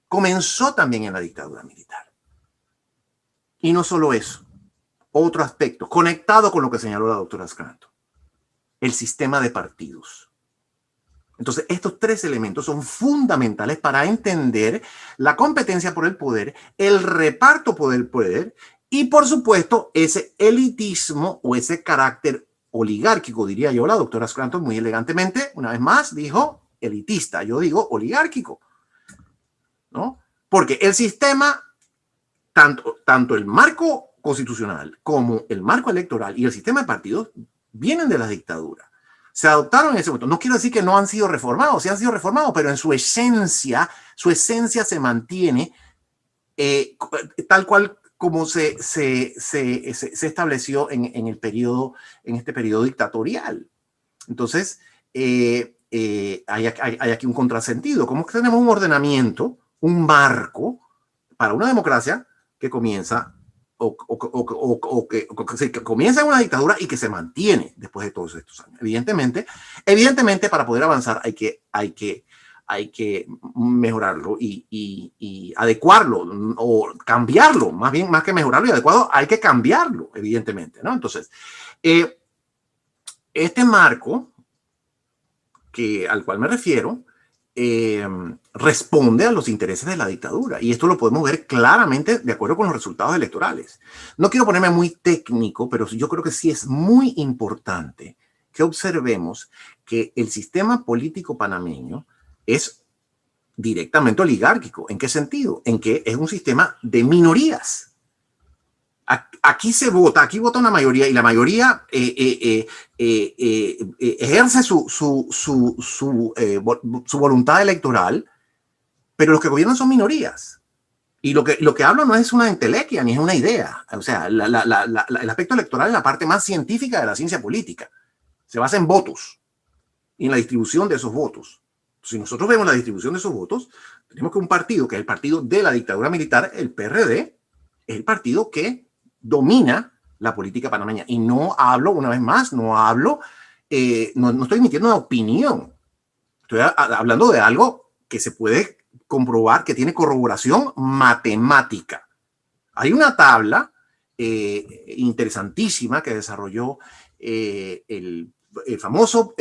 comenzó también en la dictadura militar. Y no solo eso, otro aspecto conectado con lo que señaló la doctora Scranton, el sistema de partidos. Entonces, estos 3 elementos son fundamentales para entender la competencia por el poder, el reparto por el poder y, por supuesto, ese elitismo o ese carácter oligárquico, diría yo. La doctora Scranton muy elegantemente, una vez más, dijo elitista. Yo digo oligárquico, ¿no? Porque el sistema, tanto el marco constitucional como el marco electoral y el sistema de partidos vienen de la dictadura. Se adoptaron en ese momento. No quiero decir que no han sido reformados, sí han sido reformados, pero en su esencia se mantiene tal cual como se estableció en este periodo dictatorial. Entonces, hay aquí un contrasentido. ¿Cómo que tenemos un ordenamiento, un marco para una democracia que comienza que comienza una dictadura y que se mantiene después de todos estos años? Evidentemente para poder avanzar hay que mejorarlo y adecuarlo o cambiarlo, más que mejorarlo y adecuarlo, hay que cambiarlo, evidentemente, ¿no? Entonces, este marco al cual me refiero responde a los intereses de la dictadura, y esto lo podemos ver claramente de acuerdo con los resultados electorales. No quiero ponerme muy técnico, pero yo creo que sí es muy importante que observemos que el sistema político panameño es directamente oligárquico. ¿En qué sentido? En que es un sistema de minorías. Aquí vota una mayoría, y la mayoría ejerce su voluntad electoral, pero los que gobiernan son minorías. Y lo que hablo no es una entelequia ni es una idea. O sea, el aspecto electoral es la parte más científica de la ciencia política. Se basa en votos y en la distribución de esos votos. Si nosotros vemos la distribución de esos votos, tenemos que un partido, que es el partido de la dictadura militar, el PRD, es el partido que domina la política panameña. Y no hablo, una vez más, no estoy emitiendo una opinión. Estoy hablando de algo que se puede comprobar, que tiene corroboración matemática. Hay una tabla interesantísima que desarrolló el famoso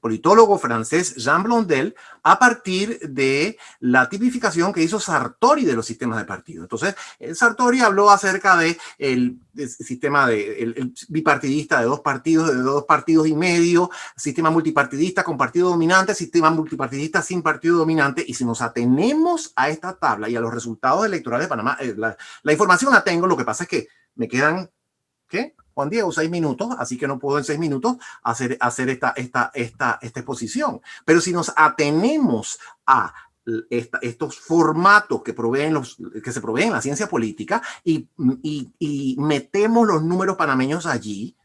politólogo francés Jean Blondel a partir de la tipificación que hizo Sartori de los sistemas de partido. Entonces, Sartori habló acerca de el sistema el bipartidista de dos partidos y medio, sistema multipartidista con partido dominante, sistema multipartidista sin partido dominante. Y si nos atenemos a esta tabla y a los resultados electorales de Panamá, la información la tengo, lo que pasa es que me quedan, ¿qué? Juan Diego, 6 minutos, así que no puedo en 6 minutos hacer esta exposición. Pero si nos atenemos a estos formatos que se proveen en la ciencia política y metemos los números panameños allí,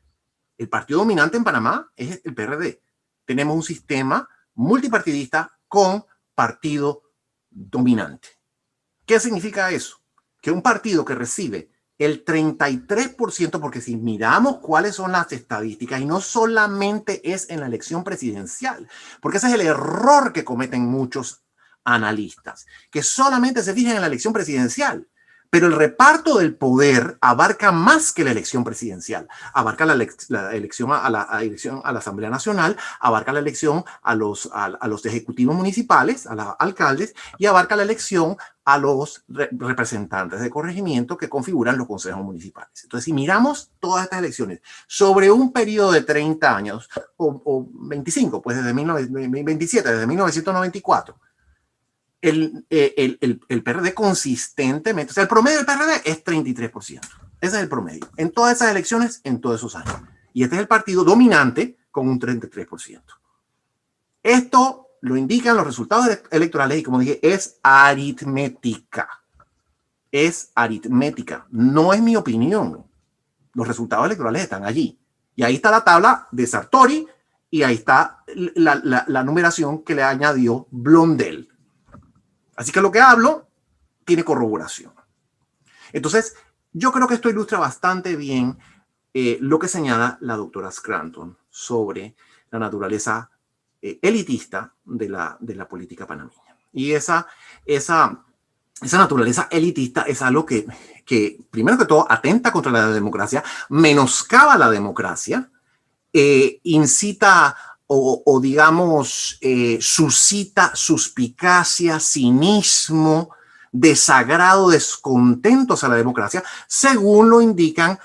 el partido dominante en Panamá es el PRD. Tenemos un sistema multipartidista con partido dominante. ¿Qué significa eso? Que un partido que recibe el 33%, porque si miramos cuáles son las estadísticas, y no solamente es en la elección presidencial, porque ese es el error que cometen muchos analistas, que solamente se fijan en la elección presidencial, pero el reparto del poder abarca más que la elección presidencial, abarca la elección a la Asamblea Nacional, abarca la elección a los ejecutivos municipales, a los alcaldes, y abarca la elección a los representantes de corregimiento que configuran los consejos municipales. Entonces, si miramos todas estas elecciones sobre un periodo de 30 años o 25, pues desde 1927, desde 1994, el PRD consistentemente, o sea, el promedio del PRD es 33%. Ese es el promedio. En todas esas elecciones, en todos esos años. Y este es el partido dominante con un 33%. Esto lo indican los resultados electorales y, como dije, es aritmética. Es aritmética. No es mi opinión. Los resultados electorales están allí. Y ahí está la tabla de Sartori y ahí está la numeración que le añadió Blondel. Así que lo que hablo tiene corroboración. Entonces, yo creo que esto ilustra bastante bien lo que señala la doctora Scranton sobre la naturaleza elitista de la política panameña. Y esa naturaleza elitista es algo que, primero que todo, atenta contra la democracia, menoscaba la democracia, incita o digamos, suscita suspicacia, cinismo, desagrado, descontentos a la democracia, según lo indican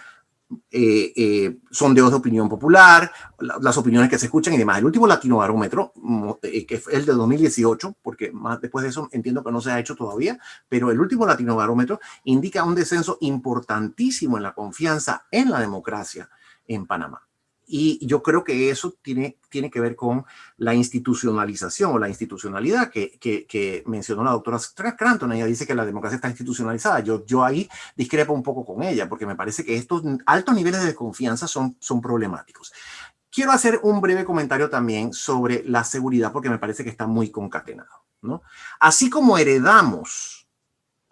sondeos de opinión popular, las opiniones que se escuchan y demás. El último Latinobarómetro, que fue el de 2018, porque más después de eso entiendo que no se ha hecho todavía, pero el último Latinobarómetro indica un descenso importantísimo en la confianza en la democracia en Panamá. Y yo creo que eso tiene que ver con la institucionalización o la institucionalidad que mencionó la doctora Scranton. Ella dice que la democracia está institucionalizada. Yo ahí discrepo un poco con ella, porque me parece que estos altos niveles de desconfianza son problemáticos. quiero hacer un breve comentario también sobre la seguridad, porque me parece que está muy concatenado, ¿no? Así como heredamos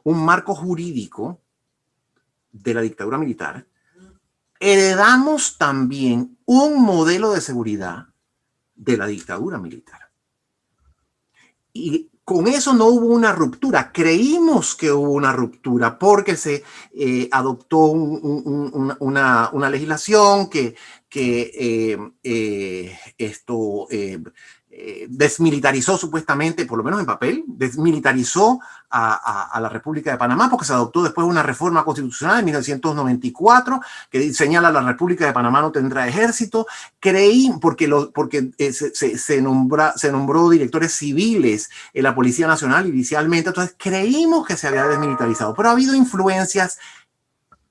un marco jurídico de la dictadura militar, heredamos también un modelo de seguridad de la dictadura militar. Y con eso no hubo una ruptura. Creímos que hubo una ruptura porque se adoptó una legislación que desmilitarizó supuestamente, por lo menos en papel, desmilitarizó a la República de Panamá, porque se adoptó después una reforma constitucional en 1994 que señala la República de Panamá no tendrá ejército. Creí, porque se nombró directores civiles en la Policía Nacional inicialmente, entonces creímos que se había desmilitarizado, pero ha habido influencias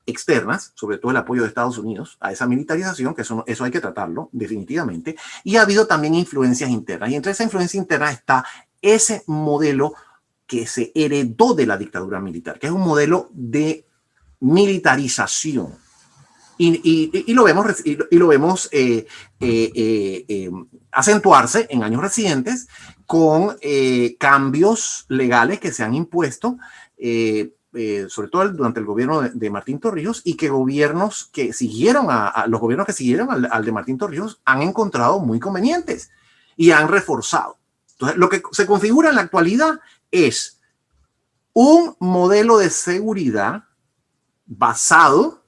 externas, sobre todo el apoyo de Estados Unidos a esa militarización, que eso hay que tratarlo definitivamente, y ha habido también influencias internas, y entre esa influencia interna está ese modelo que se heredó de la dictadura militar, que es un modelo de militarización, y lo vemos acentuarse en años recientes con cambios legales que se han impuesto, sobre todo durante el gobierno de Martín Torrijos, y que gobiernos que siguieron los gobiernos que siguieron al de Martín Torrijos han encontrado muy convenientes y han reforzado. Entonces, lo que se configura en la actualidad es un modelo de seguridad basado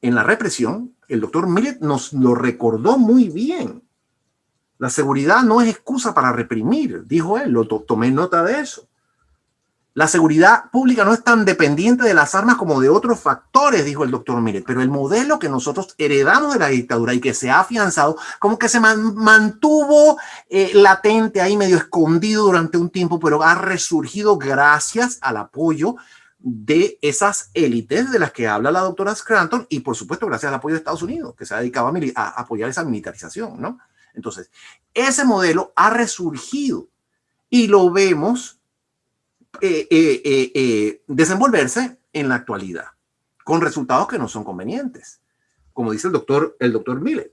en la represión. El doctor Millet nos lo recordó muy bien. La seguridad no es excusa para reprimir, dijo él, tomé nota de eso. La seguridad pública no es tan dependiente de las armas como de otros factores, dijo el doctor Millet, pero el modelo que nosotros heredamos de la dictadura y que se ha afianzado, como que se mantuvo latente ahí, medio escondido durante un tiempo, pero ha resurgido gracias al apoyo de esas élites de las que habla la doctora Scranton y, por supuesto, gracias al apoyo de Estados Unidos, que se ha dedicado a apoyar esa militarización, ¿no? Entonces, ese modelo ha resurgido y lo vemos desenvolverse en la actualidad con resultados que no son convenientes, como dice el doctor Millet.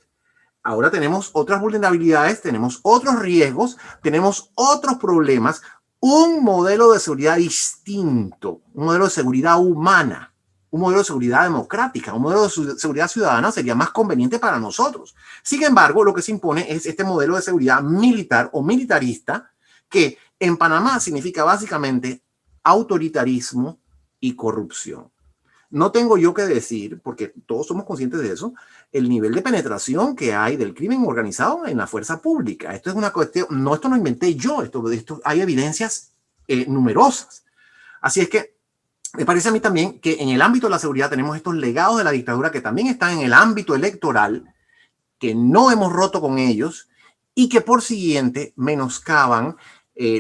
Ahora tenemos otras vulnerabilidades, tenemos otros riesgos, tenemos otros problemas, un modelo de seguridad distinto, un modelo de seguridad humana, un modelo de seguridad democrática, un modelo de seguridad ciudadana sería más conveniente para nosotros. Sin embargo, lo que se impone es este modelo de seguridad militar o militarista, que en Panamá significa básicamente autoritarismo y corrupción. No tengo yo que decir, porque todos somos conscientes de eso, el nivel de penetración que hay del crimen organizado en la fuerza pública. Esto es una cuestión, esto no inventé yo, esto hay evidencias numerosas. Así es que me parece a mí también que en el ámbito de la seguridad tenemos estos legados de la dictadura que también están en el ámbito electoral, que no hemos roto con ellos y que por siguiente menoscaban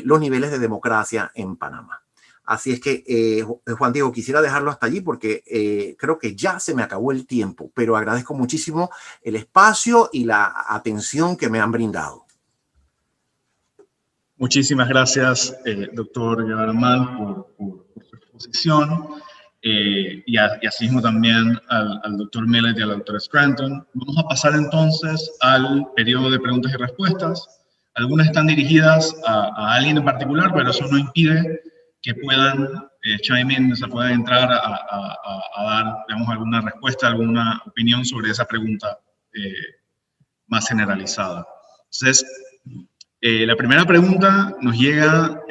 los niveles de democracia en Panamá. Así es que, Juan Diego, quisiera dejarlo hasta allí porque creo que ya se me acabó el tiempo, pero agradezco muchísimo el espacio y la atención que me han brindado. Muchísimas gracias, doctor Guevara-Mann, por su exposición y asimismo también al doctor Millet y a la doctora Scranton. Vamos a pasar entonces al periodo de preguntas y respuestas. Algunas están dirigidas a alguien en particular, pero eso no impide que puedan chime in, o sea, puedan entrar a dar, digamos, alguna respuesta, alguna opinión sobre esa pregunta más generalizada. Entonces, la primera pregunta nos llega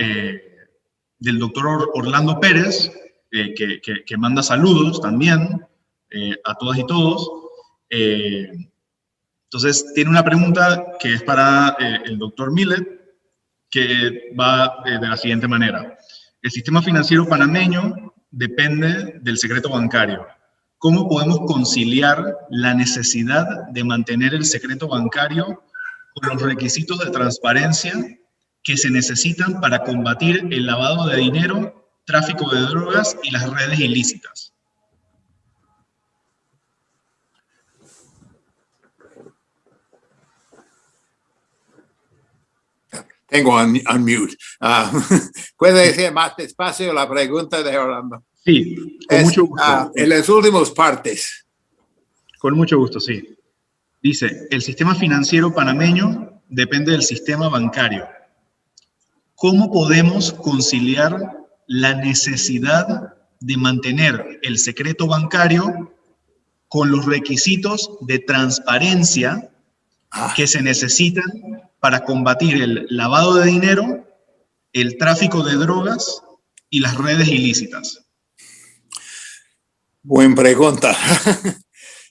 del doctor Orlando Pérez, que manda saludos también a todas y todos. Entonces, tiene una pregunta que es para el doctor Millet, que va de la siguiente manera. El sistema financiero panameño depende del secreto bancario. ¿Cómo podemos conciliar la necesidad de mantener el secreto bancario con los requisitos de transparencia que se necesitan para combatir el lavado de dinero, tráfico de drogas y las redes ilícitas? Tengo un mute. ¿Puede decir más despacio la pregunta de Orlando? Sí, con mucho gusto. En las últimas partes. Con mucho gusto, sí. Dice, el sistema financiero panameño depende del sistema bancario. ¿Cómo podemos conciliar la necesidad de mantener el secreto bancario con los requisitos de transparencia que se necesitan para combatir el lavado de dinero, el tráfico de drogas y las redes ilícitas? Buena pregunta.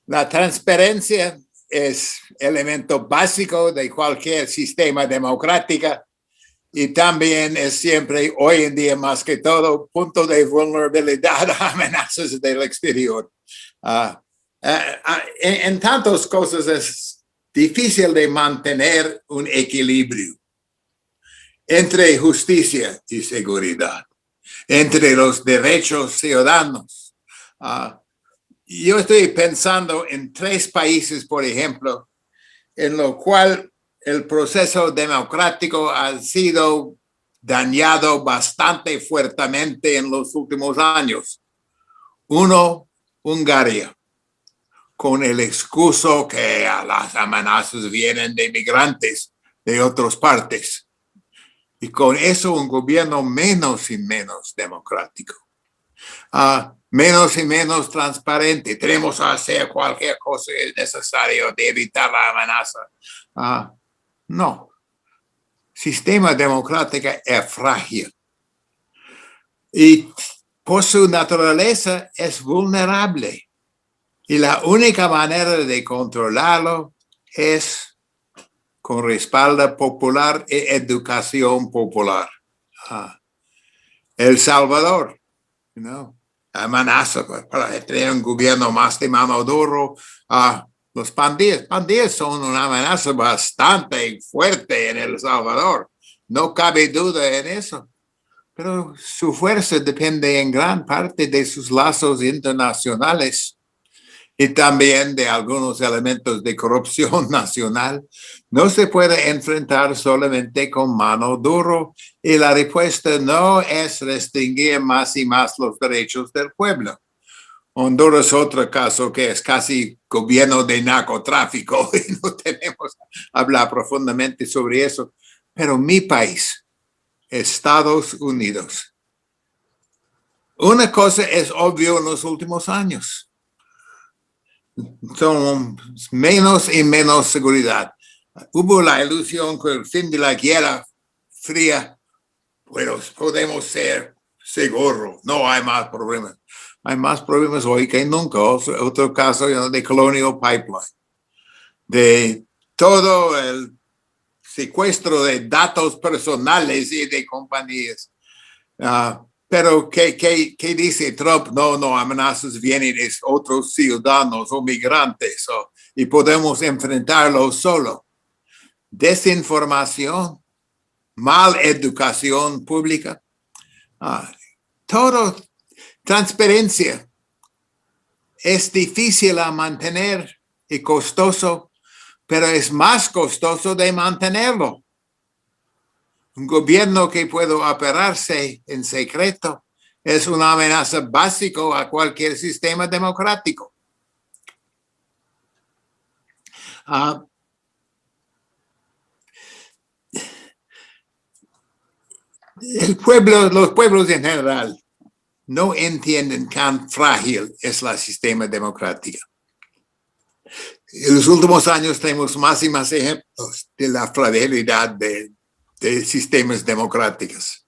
La transparencia es elemento básico de cualquier sistema democrático y también es siempre, hoy en día más que todo, punto de vulnerabilidad a amenazas del exterior. En tantas cosas es difícil de mantener un equilibrio entre justicia y seguridad, entre los derechos ciudadanos. Yo estoy pensando en 3 países, por ejemplo, en lo cual el proceso democrático ha sido dañado bastante fuertemente en los últimos años. 1, Hungría, con el excuso que las amenazas vienen de migrantes de otras partes. Y con eso un gobierno menos y menos democrático. Menos y menos transparente. Tenemos que hacer cualquier cosa que es necesario de evitar la amenaza. No. Sistema democrático es frágil. Y por su naturaleza es vulnerable. Y la única manera de controlarlo es con respaldo popular y educación popular. El Salvador, amenaza para tener un gobierno más de mano duro. Los pandillas son una amenaza bastante fuerte en El Salvador. No cabe duda en eso. Pero su fuerza depende en gran parte de sus lazos internacionales y también de algunos elementos de corrupción nacional. No se puede enfrentar solamente con mano duro y la respuesta no es restringir más y más los derechos del pueblo. Honduras es otro caso que es casi gobierno de narcotráfico y no tenemos que hablar profundamente sobre eso. Pero mi país, Estados Unidos, una cosa es obvio en los últimos años. Son menos y menos seguridad. Hubo la ilusión con el fin de la Guerra Fría, bueno, podemos ser seguros, no hay más problemas. Hay más problemas hoy que nunca. Otro caso de Colonial Pipeline, de todo el secuestro de datos personales y de compañías. Pero ¿qué dice Trump? No, amenazas vienen de otros ciudadanos o migrantes y podemos enfrentarlos solo. Desinformación, mal educación pública, todo transparencia. Es difícil a mantener y costoso, pero es más costoso de mantenerlo. Un gobierno que puede operarse en secreto es una amenaza básica a cualquier sistema democrático. Los pueblos en general no entienden cuán frágil es el sistema democrático. En los últimos años tenemos más y más ejemplos de la fragilidad de sistemas democráticos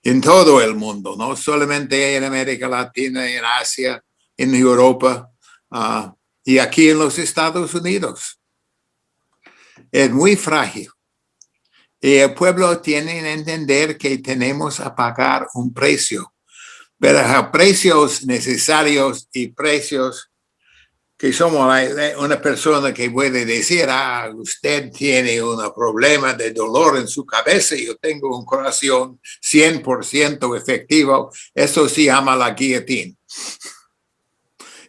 en todo el mundo, no solamente en América Latina, en Asia, en Europa y aquí en los Estados Unidos. Es muy frágil. Y el pueblo tiene que entender que tenemos que pagar un precio, pero a precios necesarios y precios que somos una persona que puede decir, usted tiene un problema de dolor en su cabeza, yo tengo un corazón 100% efectivo, eso se llama la guillotina.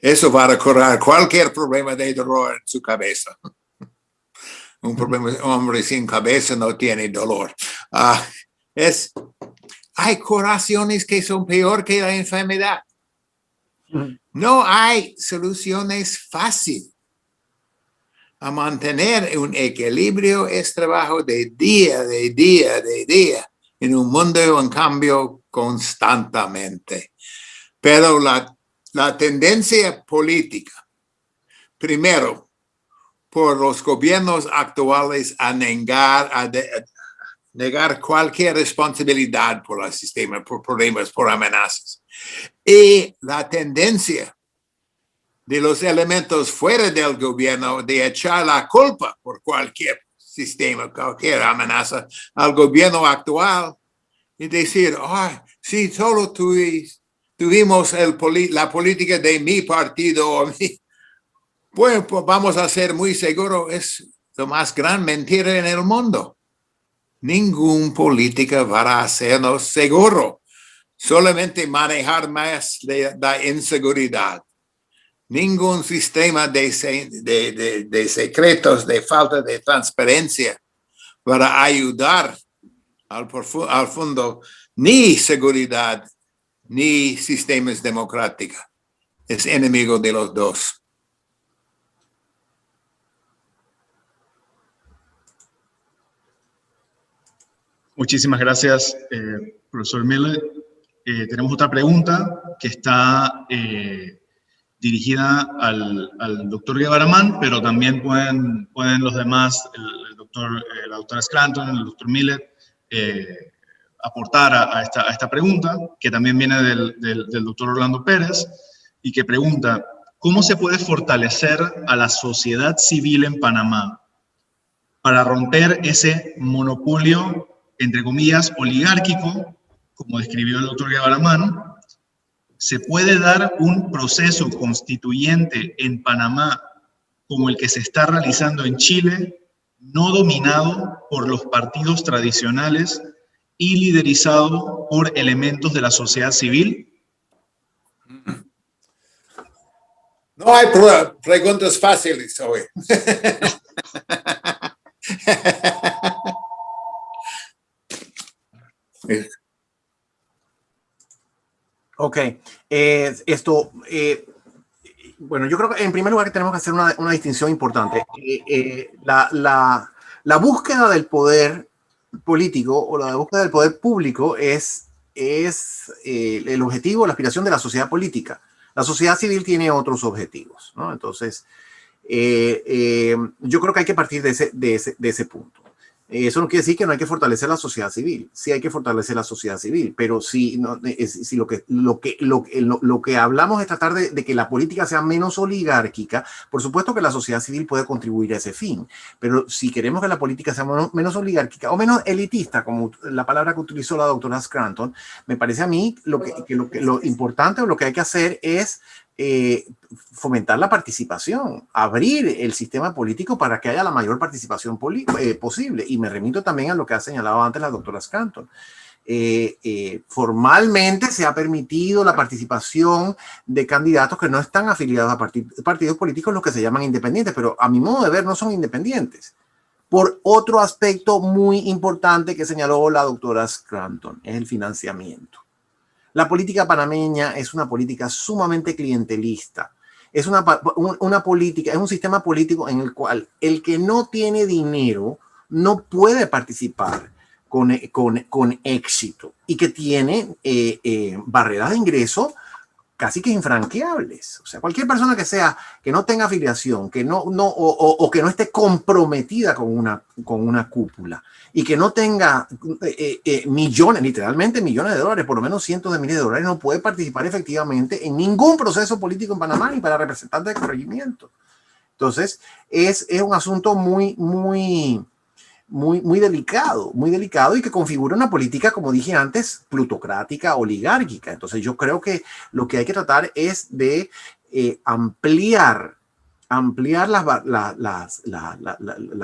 Eso va a curar cualquier problema de dolor en su cabeza. Un hombre sin cabeza no tiene dolor. Hay curaciones que son peor que la enfermedad. No hay soluciones fáciles. a mantener un equilibrio es trabajo de día, en un mundo en cambio constantemente. Pero la tendencia política, primero, por los gobiernos actuales a negar cualquier responsabilidad por el sistema, por problemas, por amenazas. Y la tendencia de los elementos fuera del gobierno de echar la culpa por cualquier sistema, cualquier amenaza al gobierno actual y decir, ay, sí, solo tuvimos la política de mi partido. Bueno, pues vamos a ser muy seguros, es la más gran mentira en el mundo. Ninguna política va a hacernos seguro, solamente manejar más la inseguridad. Ningún sistema de secretos, de falta de transparencia para ayudar al fondo ni seguridad ni sistemas democráticos. Es enemigo de los dos. Muchísimas gracias, profesor Miller. Tenemos otra pregunta que está dirigida al doctor Guevara-Mann, pero también pueden los demás, la doctora Scranton, el doctor Miller, aportar a esta pregunta, que también viene del doctor Orlando Pérez, y que pregunta, ¿cómo se puede fortalecer a la sociedad civil en Panamá para romper ese monopolio, entre comillas, oligárquico, como describió el doctor Guevara-Mann? ¿Se puede dar un proceso constituyente en Panamá como el que se está realizando en Chile, no dominado por los partidos tradicionales y liderizado por elementos de la sociedad civil? No hay preguntas fáciles hoy. Ok, bueno, yo creo que en primer lugar que tenemos que hacer una distinción importante. La búsqueda del poder político o la búsqueda del poder público es el objetivo, la aspiración de la sociedad política. La sociedad civil tiene otros objetivos, ¿no? Entonces, yo creo que hay que partir de ese punto. Eso no quiere decir que no hay que fortalecer la sociedad civil. Sí hay que fortalecer la sociedad civil, pero si lo que hablamos es tratar de que la política sea menos oligárquica, por supuesto que la sociedad civil puede contribuir a ese fin, pero si queremos que la política sea menos oligárquica o menos elitista, como la palabra que utilizó la doctora Scranton, me parece a mí lo importante o lo que hay que hacer es fomentar la participación, abrir el sistema político para que haya la mayor participación posible. Y me remito también a lo que ha señalado antes la doctora Scranton. Formalmente se ha permitido la participación de candidatos que no están afiliados a partidos políticos, los que se llaman independientes, pero a mi modo de ver no son independientes. Por otro aspecto muy importante que señaló la doctora Scranton, es el financiamiento. La política panameña es una política sumamente clientelista. Es una política, es un sistema político en el cual el que no tiene dinero no puede participar con éxito y que tiene barreras de ingreso casi que infranqueables. O sea, cualquier persona que no tenga afiliación, que o que no esté comprometida con una cúpula y que no tenga millones, literalmente millones de dólares, por lo menos cientos de miles de dólares, no puede participar efectivamente en ningún proceso político en Panamá ni para representantes de corregimiento. Entonces, es un asunto muy delicado y que configura una política, como dije antes, plutocrática, oligárquica. Entonces yo creo que lo que hay que tratar es de ampliar las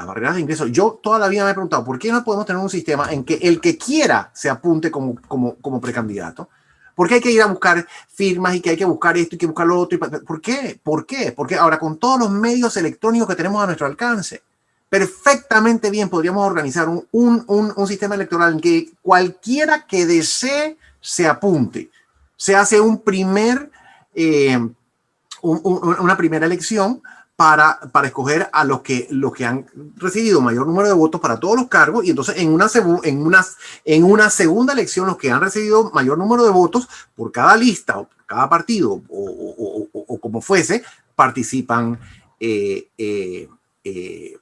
barreras de ingreso. Yo toda la vida me he preguntado, ¿por qué no podemos tener un sistema en que el que quiera se apunte como precandidato? ¿Por qué hay que ir a buscar firmas y que hay que buscar esto y que buscar lo otro? ¿Por qué? Porque ahora con todos los medios electrónicos que tenemos a nuestro alcance, perfectamente bien podríamos organizar un sistema electoral en que cualquiera que desee se apunte. Se hace una primera elección para escoger a los que han recibido mayor número de votos para todos los cargos, y entonces en una segunda elección los que han recibido mayor número de votos por cada lista o cada partido o como fuese, participan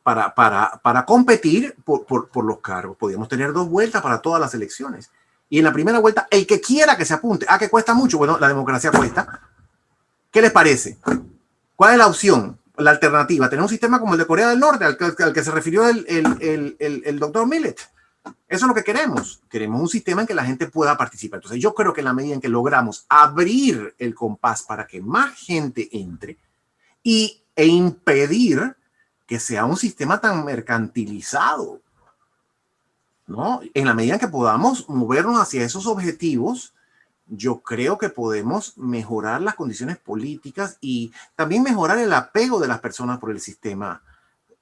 para competir por los cargos. Podríamos tener 2 vueltas para todas las elecciones. Y en la primera vuelta, el que quiera que se apunte. Que cuesta mucho. Bueno, la democracia cuesta. ¿Qué les parece? ¿Cuál es la opción? La alternativa. Tener un sistema como el de Corea del Norte, al que se refirió el doctor Millet. Eso es lo que queremos. Queremos un sistema en que la gente pueda participar. Entonces, yo creo que en la medida en que logramos abrir el compás para que más gente entre e impedir que sea un sistema tan mercantilizado, ¿no? En la medida en que podamos movernos hacia esos objetivos, yo creo que podemos mejorar las condiciones políticas y también mejorar el apego de las personas por el sistema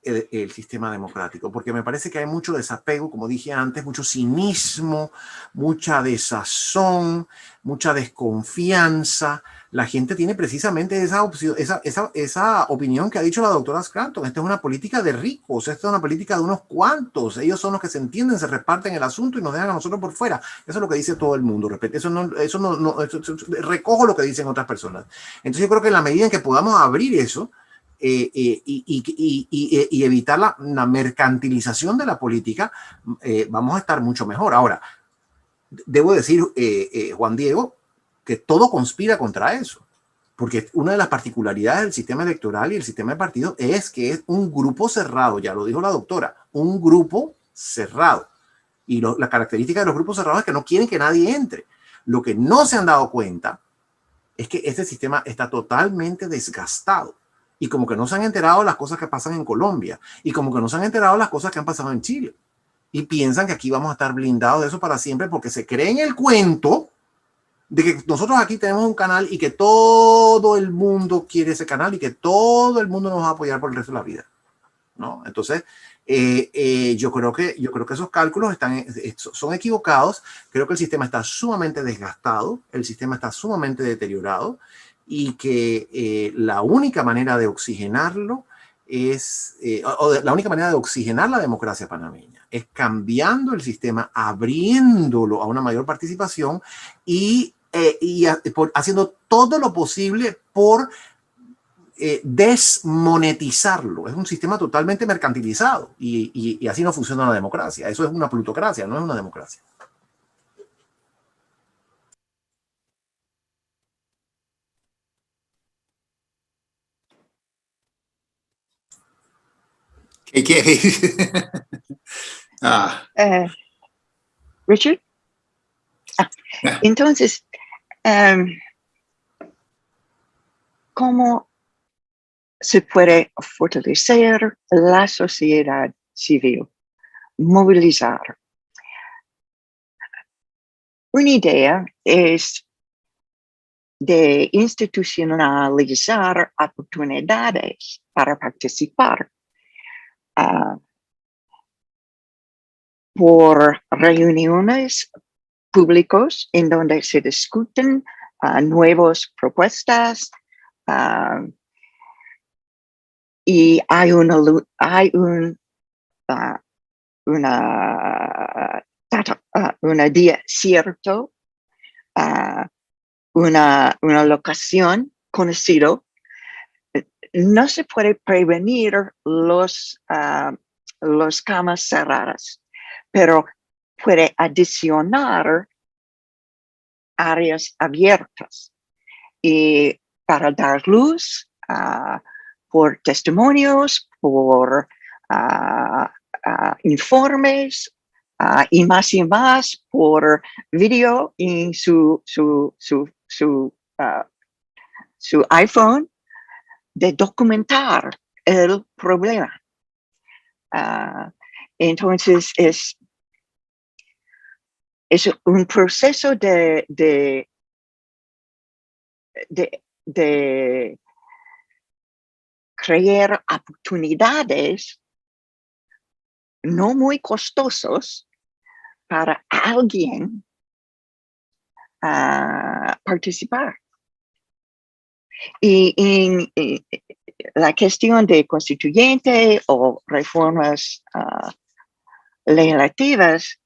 democrático, porque me parece que hay mucho desapego, como dije antes, mucho cinismo, mucha desazón, mucha desconfianza. La gente tiene precisamente esa opinión que ha dicho la doctora Scranton. Esta es una política de ricos, esta es una política de unos cuantos. Ellos son los que se entienden, se reparten el asunto y nos dejan a nosotros por fuera. Eso es lo que dice todo el mundo. Recojo lo que dicen otras personas. Entonces yo creo que en la medida en que podamos abrir eso, y evitar la mercantilización de la política, vamos a estar mucho mejor. Ahora, debo decir, Juan Diego, que todo conspira contra eso, porque una de las particularidades del sistema electoral y el sistema de partidos es que es un grupo cerrado, ya lo dijo la doctora, un grupo cerrado. Y la característica de los grupos cerrados es que no quieren que nadie entre. Lo que no se han dado cuenta es que este sistema está totalmente desgastado. Y como que no se han enterado de las cosas que pasan en Colombia. Y como que no se han enterado de las cosas que han pasado en Chile. Y piensan que aquí vamos a estar blindados de eso para siempre porque se creen el cuento de que nosotros aquí tenemos un canal y que todo el mundo quiere ese canal y que todo el mundo nos va a apoyar por el resto de la vida, ¿no? Entonces, yo creo que esos cálculos son equivocados. Creo que el sistema está sumamente desgastado, el sistema está sumamente deteriorado y que la única manera de oxigenarlo la única manera de oxigenar la democracia panameña es cambiando el sistema, abriéndolo a una mayor participación y haciendo todo lo posible por desmonetizarlo. Es un sistema totalmente mercantilizado y así no funciona la democracia. Eso es una plutocracia, no es una democracia. ¿Qué quieres? Richard. Entonces, ¿cómo se puede fortalecer la sociedad civil? Movilizar. Una idea es de institucionalizar oportunidades para participar por reuniones públicas en donde se discuten nuevas propuestas y hay una día cierto, una locación conocido. No se puede prevenir los camas cerradas, pero puede adicionar áreas abiertas y para dar luz por testimonios, por informes y más por video y su iPhone de documentar el problema. Entonces es un proceso de crear oportunidades no muy costosos para alguien participar. Y la cuestión de constituyente o reformas legislativas,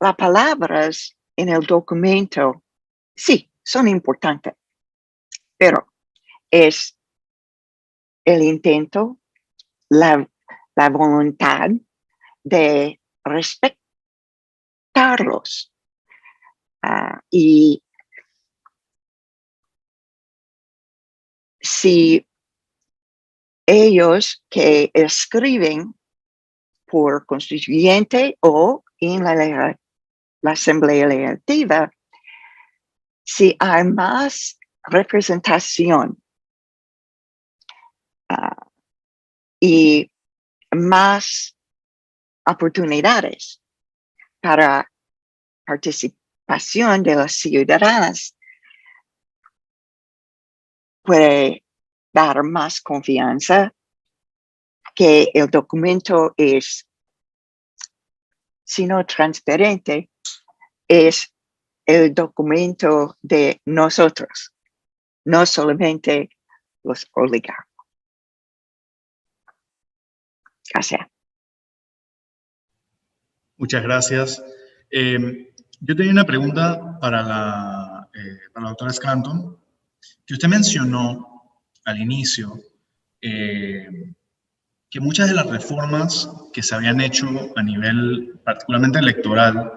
las palabras en el documento, sí, son importantes, pero es el intento, la voluntad de respetarlos. Y si ellos que escriben por constituyente o en la Asamblea Legislativa, si hay más representación y más oportunidades para participación de los ciudadanos, puede dar más confianza que el documento es, si no transparente, es el documento de nosotros, no solamente los oligarcas. Gracias. Muchas gracias. Yo tenía una pregunta para la doctora Scranton, que usted mencionó al inicio que muchas de las reformas que se habían hecho a nivel particularmente electoral,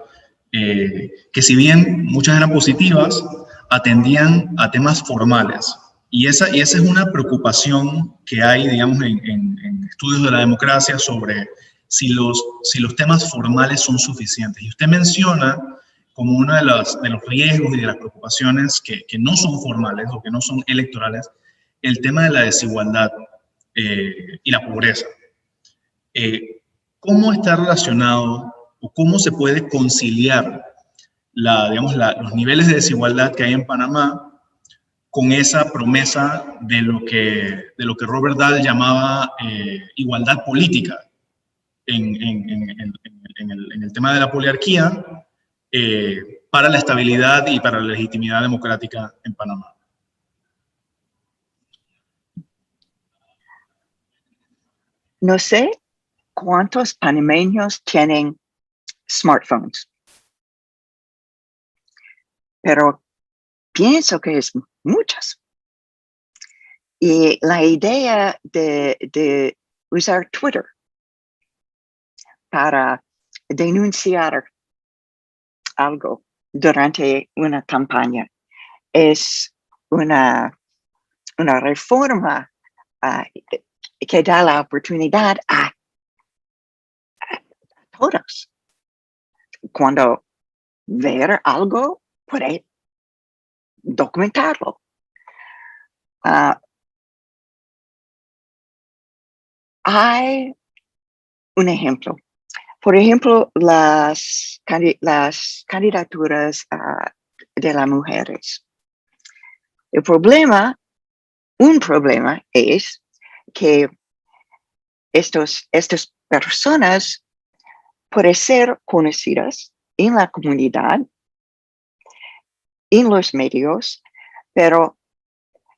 que si bien muchas eran positivas, atendían a temas formales. Y esa es una preocupación que hay, digamos, en estudios de la democracia sobre si los temas formales son suficientes. Y usted menciona como uno de los riesgos y de las preocupaciones que no son formales o que no son electorales, el tema de la desigualdad y la pobreza. ¿Cómo está relacionado o cómo se puede conciliar los niveles de desigualdad que hay en Panamá con esa promesa de lo que Robert Dahl llamaba igualdad política en el tema de la poliarquía para la estabilidad y para la legitimidad democrática en Panamá? No sé cuántos panameños tienen smartphones, pero pienso que es muchos. Y la idea de usar Twitter para denunciar algo durante una campaña es una reforma que da la oportunidad a todos. Cuando ver algo, puede documentarlo. Hay un ejemplo. Por ejemplo, las candidaturas de las mujeres. Un problema es que estas personas pueden ser conocidas en la comunidad, en los medios, pero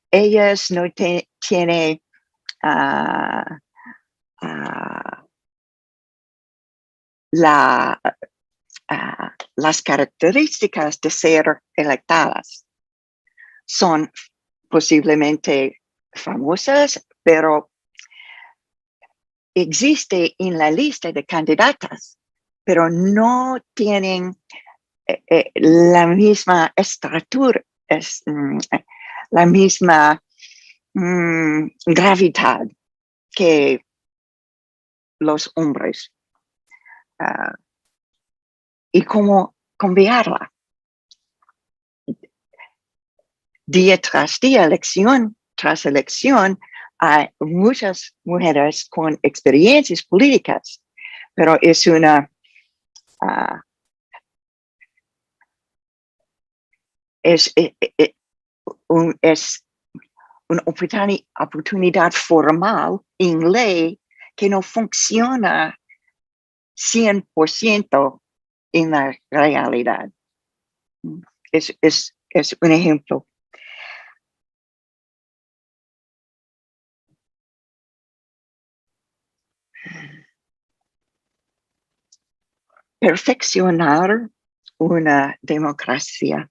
ellas no tienen las características de ser electas. Son posiblemente famosas, pero existe en la lista de candidatas, pero no tienen la misma estatura, la misma gravedad que los hombres. Y cómo cambiarla. Día tras día, elección tras elección, hay muchas mujeres con experiencias políticas, pero es una una oportunidad formal en ley que no funciona 100% en la realidad. Es un ejemplo. perfeccionar una democracia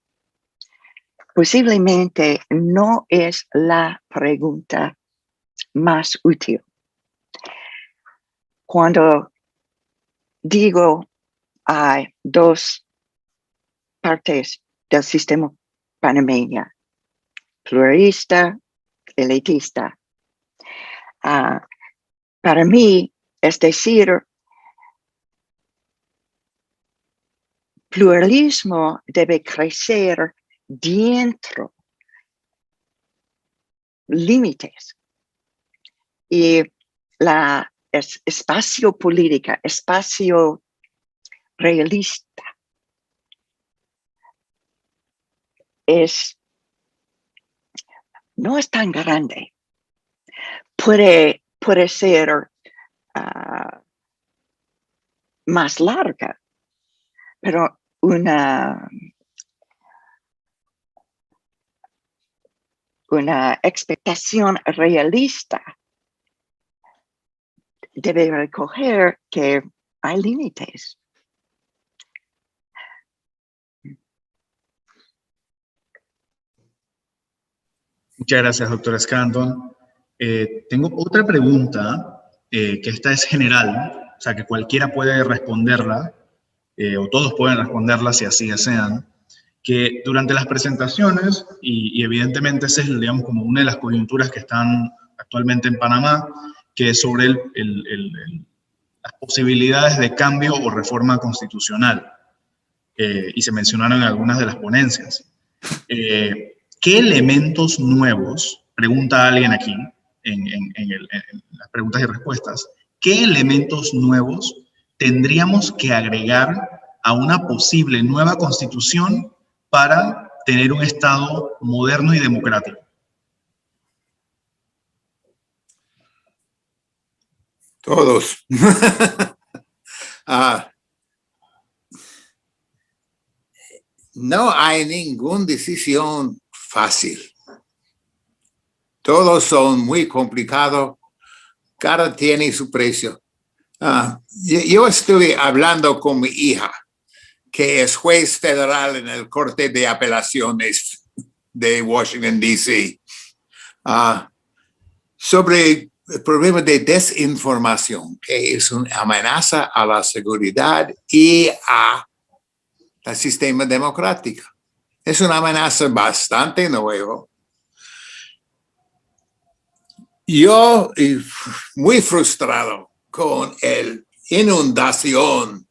posiblemente no es la pregunta más útil. Cuando digo hay dos partes del sistema panameño, pluralista, elitista, para mí es decir, pluralismo debe crecer dentro límites y la espacio político, espacio realista no es tan grande. Puede ser más larga, pero una expectación realista debe recoger que hay límites. Muchas gracias, doctora Scranton. Tengo otra pregunta, que esta es general, o sea, que cualquiera puede responderla, o todos pueden responderla si así desean, que durante las presentaciones, y evidentemente esa es, digamos, como una de las coyunturas que están actualmente en Panamá, que es sobre las posibilidades de cambio o reforma constitucional, y se mencionaron en algunas de las ponencias. ¿Qué elementos nuevos, pregunta alguien aquí, en las preguntas y respuestas, qué elementos nuevos tendríamos que agregar a una posible nueva constitución para tener un Estado moderno y democrático? Todos. No hay ninguna decisión fácil. Todos son muy complicados. Cada tiene su precio. Yo estuve hablando con mi hija, que es juez federal en el Corte de Apelaciones de Washington, D.C., sobre el problema de desinformación, que es una amenaza a la seguridad y al sistema democrático. Es una amenaza bastante nueva. Yo muy frustrado con la inundación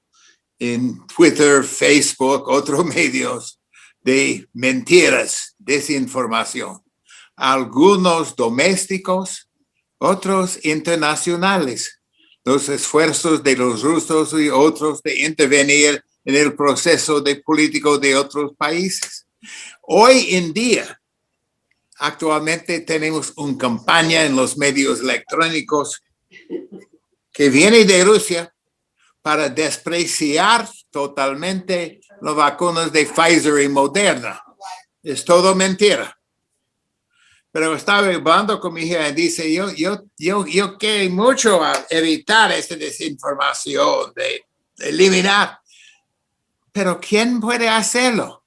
en Twitter, Facebook, otros medios de mentiras, desinformación. Algunos domésticos, otros internacionales. Los esfuerzos de los rusos y otros de intervenir en el proceso político de otros países. Hoy en día, actualmente tenemos una campaña en los medios electrónicos que viene de Rusia para despreciar totalmente las vacunas de Pfizer y Moderna. Es todo mentira. Pero estaba hablando con mi hija y dice, yo quiero mucho evitar esta desinformación, de eliminar. Pero ¿quién puede hacerlo?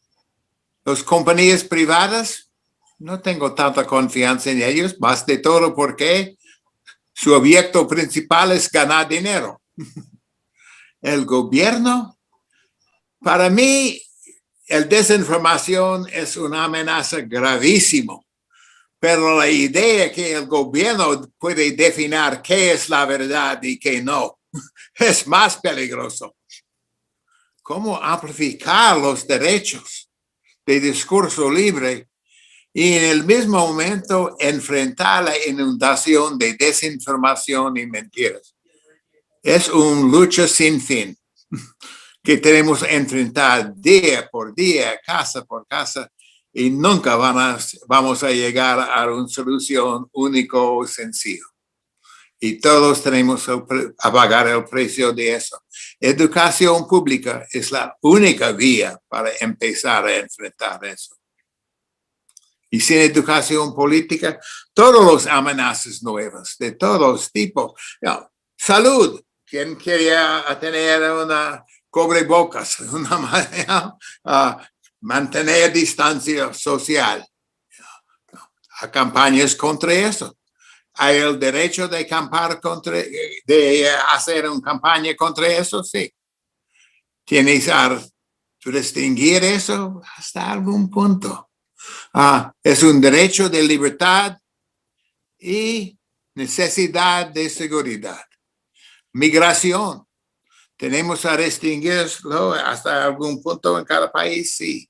¿Las compañías privadas? No tengo tanta confianza en ellos, más de todo porque su objeto principal es ganar dinero. El gobierno, para mí, la desinformación es una amenaza gravísima. Pero la idea que el gobierno puede definir qué es la verdad y qué no es más peligroso. ¿Cómo amplificar los derechos de discurso libre y en el mismo momento enfrentar la inundación de desinformación y mentiras? Es una lucha sin fin que tenemos que enfrentar día por día, casa por casa, y nunca vamos a llegar a una solución única o sencilla. Y todos tenemos que pagar el precio de eso. Educación pública es la única vía para empezar a enfrentar eso. Y sin educación política, todas las amenazas nuevas, de todos tipos. Salud. ¿Quién quería tener una cubrebocas, una manera mantener distancia social. Hay campañas contra eso. ¿Hay el derecho de hacer una campaña contra eso? Sí. Tienes que restringir eso hasta algún punto. Es un derecho de libertad y necesidad de seguridad. Migración. Tenemos que restringirlo hasta algún punto en cada país, sí.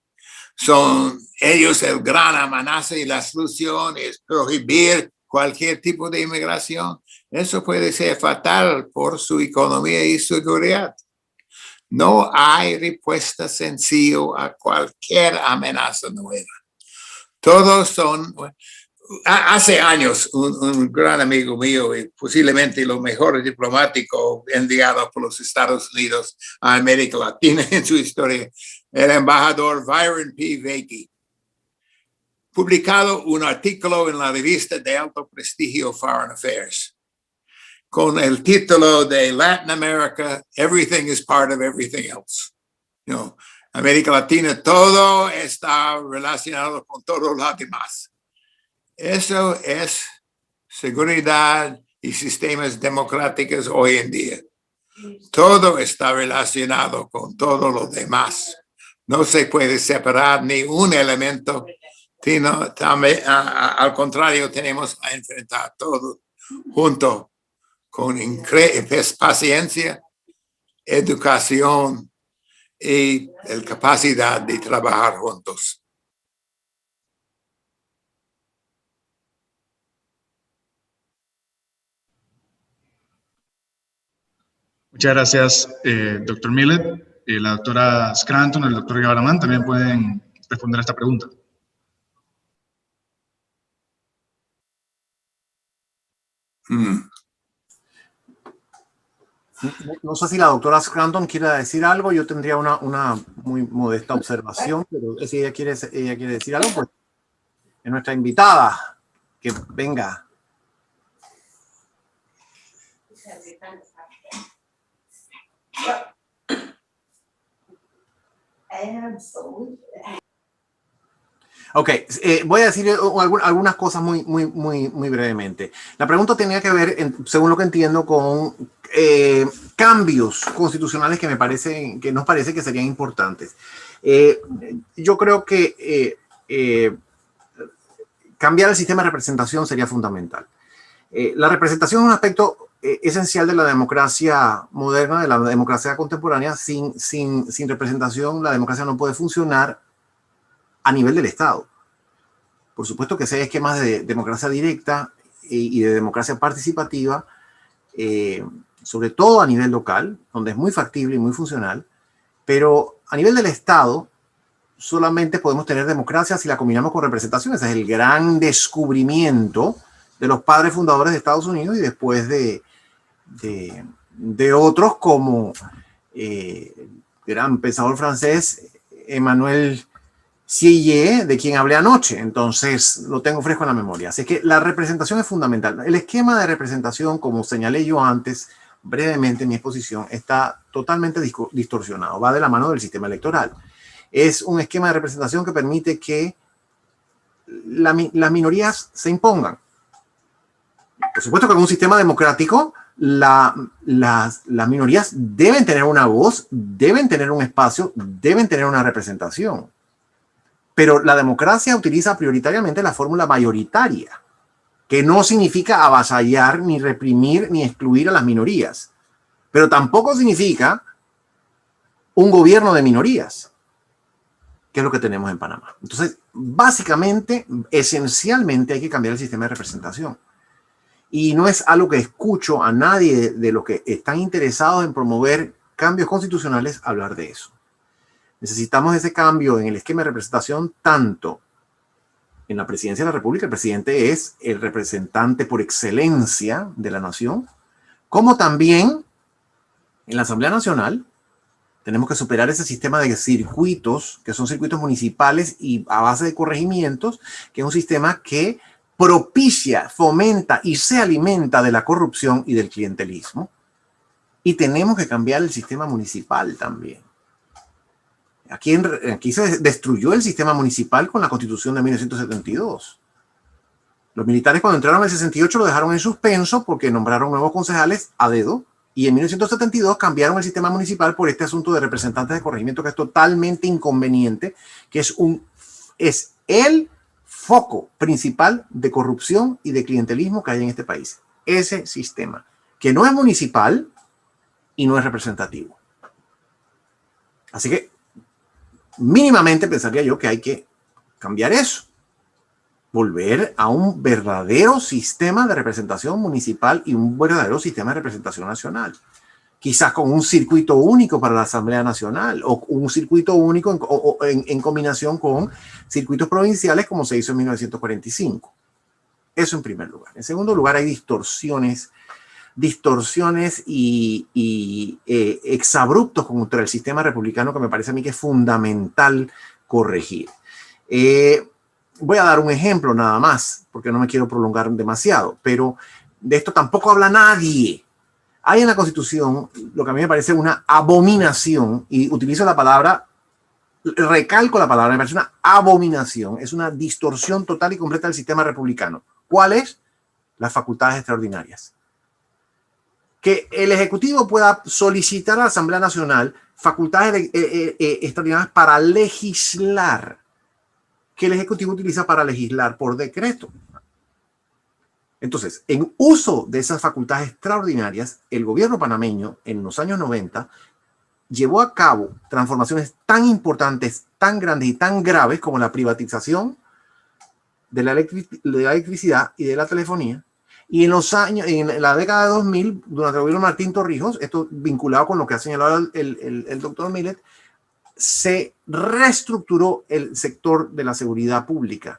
Son ellos el gran amenaza y la solución es prohibir cualquier tipo de inmigración. Eso puede ser fatal por su economía y seguridad. No hay respuesta sencilla a cualquier amenaza nueva. Todos son... Hace años, un gran amigo mío y posiblemente lo mejor diplomático enviado por los Estados Unidos a América Latina en su historia, el embajador Byron P. Vakey, publicado un artículo en la revista de alto prestigio Foreign Affairs con el título de Latin America, Everything is part of everything else. América Latina, todo está relacionado con todos los demás. Eso es seguridad y sistemas democráticos hoy en día. Todo está relacionado con todo lo demás. No se puede separar ni un elemento, sino también, al contrario, tenemos que enfrentar todo junto con paciencia, educación y la capacidad de trabajar juntos. Muchas gracias, doctor Millet. La doctora Scranton, el doctor Guevara-Mann también pueden responder a esta pregunta. No sé si la doctora Scranton quiere decir algo. Yo tendría una muy modesta observación, pero si ella quiere decir algo, pues es nuestra invitada. Que venga. Ok, voy a decir algunas cosas muy brevemente. La pregunta tenía que ver, según lo que entiendo, con cambios constitucionales que nos parece que serían importantes. Yo creo que cambiar el sistema de representación sería fundamental. La representación es un aspecto esencial de la democracia moderna, de la democracia contemporánea. Sin representación, la democracia no puede funcionar a nivel del Estado. Por supuesto que si hay esquemas de democracia directa y de democracia participativa, sobre todo a nivel local, donde es muy factible y muy funcional, pero a nivel del Estado solamente podemos tener democracia si la combinamos con representación. Ese es el gran descubrimiento de los padres fundadores de Estados Unidos y después de otros como gran pensador francés Emmanuel Sieyès, de quien hablé anoche. Entonces lo tengo fresco en la memoria. Así que la representación es fundamental. El esquema de representación, como señalé yo antes brevemente en mi exposición, está totalmente distorsionado. Va de la mano del sistema electoral. Es un esquema de representación que permite que las minorías se impongan. Por supuesto que en un sistema democrático las minorías deben tener una voz, deben tener un espacio, deben tener una representación. Pero la democracia utiliza prioritariamente la fórmula mayoritaria, que no significa avasallar, ni reprimir, ni excluir a las minorías. Pero tampoco significa un gobierno de minorías, que es lo que tenemos en Panamá. Entonces, básicamente, esencialmente hay que cambiar el sistema de representación. Y no es algo que escucho a nadie de los que están interesados en promover cambios constitucionales hablar de eso. Necesitamos ese cambio en el esquema de representación, tanto en la presidencia de la República, el presidente es el representante por excelencia de la nación, como también en la Asamblea Nacional. Tenemos que superar ese sistema de circuitos, que son circuitos municipales y a base de corregimientos, que es un sistema que propicia, fomenta y se alimenta de la corrupción y del clientelismo. Y tenemos que cambiar el sistema municipal también. Aquí se destruyó el sistema municipal con la Constitución de 1972. Los militares cuando entraron en el 68 lo dejaron en suspenso porque nombraron nuevos concejales a dedo, y en 1972 cambiaron el sistema municipal por este asunto de representantes de corregimiento que es totalmente inconveniente, que es el foco principal de corrupción y de clientelismo que hay en este país. Ese sistema, que no es municipal y no es representativo. Así que mínimamente pensaría yo que hay que cambiar eso. Volver a un verdadero sistema de representación municipal y un verdadero sistema de representación nacional. Quizás con un circuito único para la Asamblea Nacional o un circuito único en combinación con circuitos provinciales como se hizo en 1945. Eso en primer lugar. En segundo lugar, hay distorsiones y exabruptos contra el sistema republicano que me parece a mí que es fundamental corregir. Voy a dar un ejemplo nada más, porque no me quiero prolongar demasiado, pero de esto tampoco habla nadie. Hay en la Constitución lo que a mí me parece una abominación, y utilizo la palabra, recalco la palabra, me parece una abominación, es una distorsión total y completa del sistema republicano. ¿Cuál es? Las facultades extraordinarias. Que el Ejecutivo pueda solicitar a la Asamblea Nacional facultades extraordinarias para legislar, que el Ejecutivo utiliza para legislar por decreto. Entonces, en uso de esas facultades extraordinarias, el gobierno panameño en los años 90 llevó a cabo transformaciones tan importantes, tan grandes y tan graves como la privatización de la electricidad y de la telefonía. Y en la década de 2000, durante el gobierno de Martín Torrijos, esto vinculado con lo que ha señalado el doctor Millet, se reestructuró el sector de la seguridad pública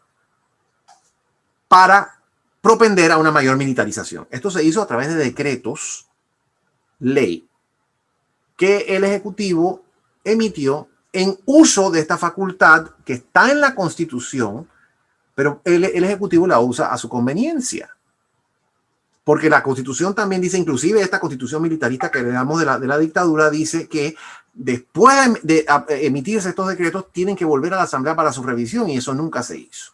para propender a una mayor militarización. Esto se hizo a través de decretos, ley, que el Ejecutivo emitió en uso de esta facultad que está en la Constitución, pero el Ejecutivo la usa a su conveniencia. Porque la Constitución también dice, inclusive esta Constitución militarista que heredamos de la dictadura, dice que después de emitirse estos decretos tienen que volver a la Asamblea para su revisión, y eso nunca se hizo.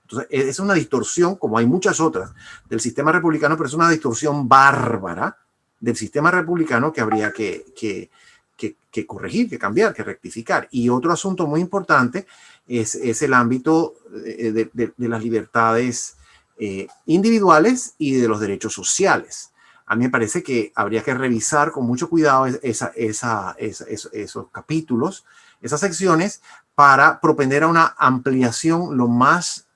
Entonces, es una distorsión, como hay muchas otras, del sistema republicano, pero es una distorsión bárbara del sistema republicano que habría que corregir, que cambiar, que rectificar. Y otro asunto muy importante es el ámbito de las libertades individuales y de los derechos sociales. A mí me parece que habría que revisar con mucho cuidado esos capítulos, esas secciones, para propender a una ampliación lo más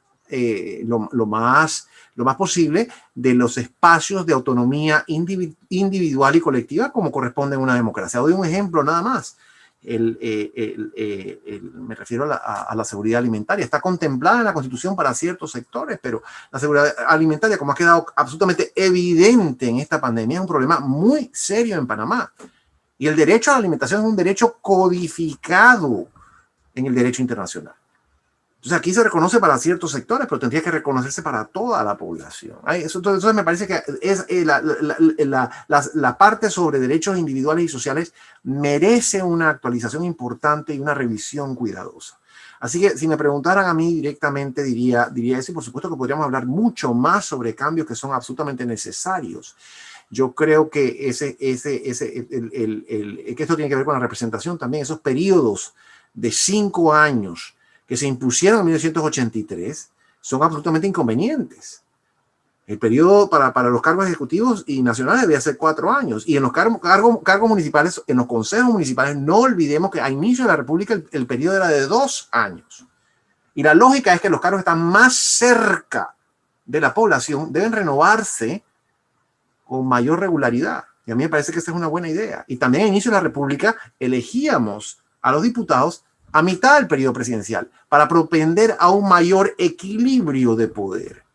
posible de los espacios de autonomía individual y colectiva como corresponde en una democracia. Doy un ejemplo nada más. Me refiero a la seguridad alimentaria. Está contemplada en la Constitución para ciertos sectores, pero la seguridad alimentaria, como ha quedado absolutamente evidente en esta pandemia, es un problema muy serio en Panamá. Y el derecho a la alimentación es un derecho codificado en el derecho internacional. Entonces aquí se reconoce para ciertos sectores, pero tendría que reconocerse para toda la población. Entonces me parece que la parte sobre derechos individuales y sociales merece una actualización importante y una revisión cuidadosa. Así que si me preguntaran a mí directamente, diría eso, y por supuesto que podríamos hablar mucho más sobre cambios que son absolutamente necesarios. Yo creo que que esto tiene que ver con la representación también, esos periodos de 5 años que se impusieron en 1983 son absolutamente inconvenientes. El periodo para los cargos ejecutivos y nacionales debía ser 4 años. Y en los cargos municipales, en los consejos municipales, no olvidemos que a inicio de la República el periodo era de 2 años. Y la lógica es que los cargos están más cerca de la población, deben renovarse con mayor regularidad. Y a mí me parece que esta es una buena idea. Y también a inicio de la República elegíamos a los diputados a mitad del periodo presidencial para propender a un mayor equilibrio de poder.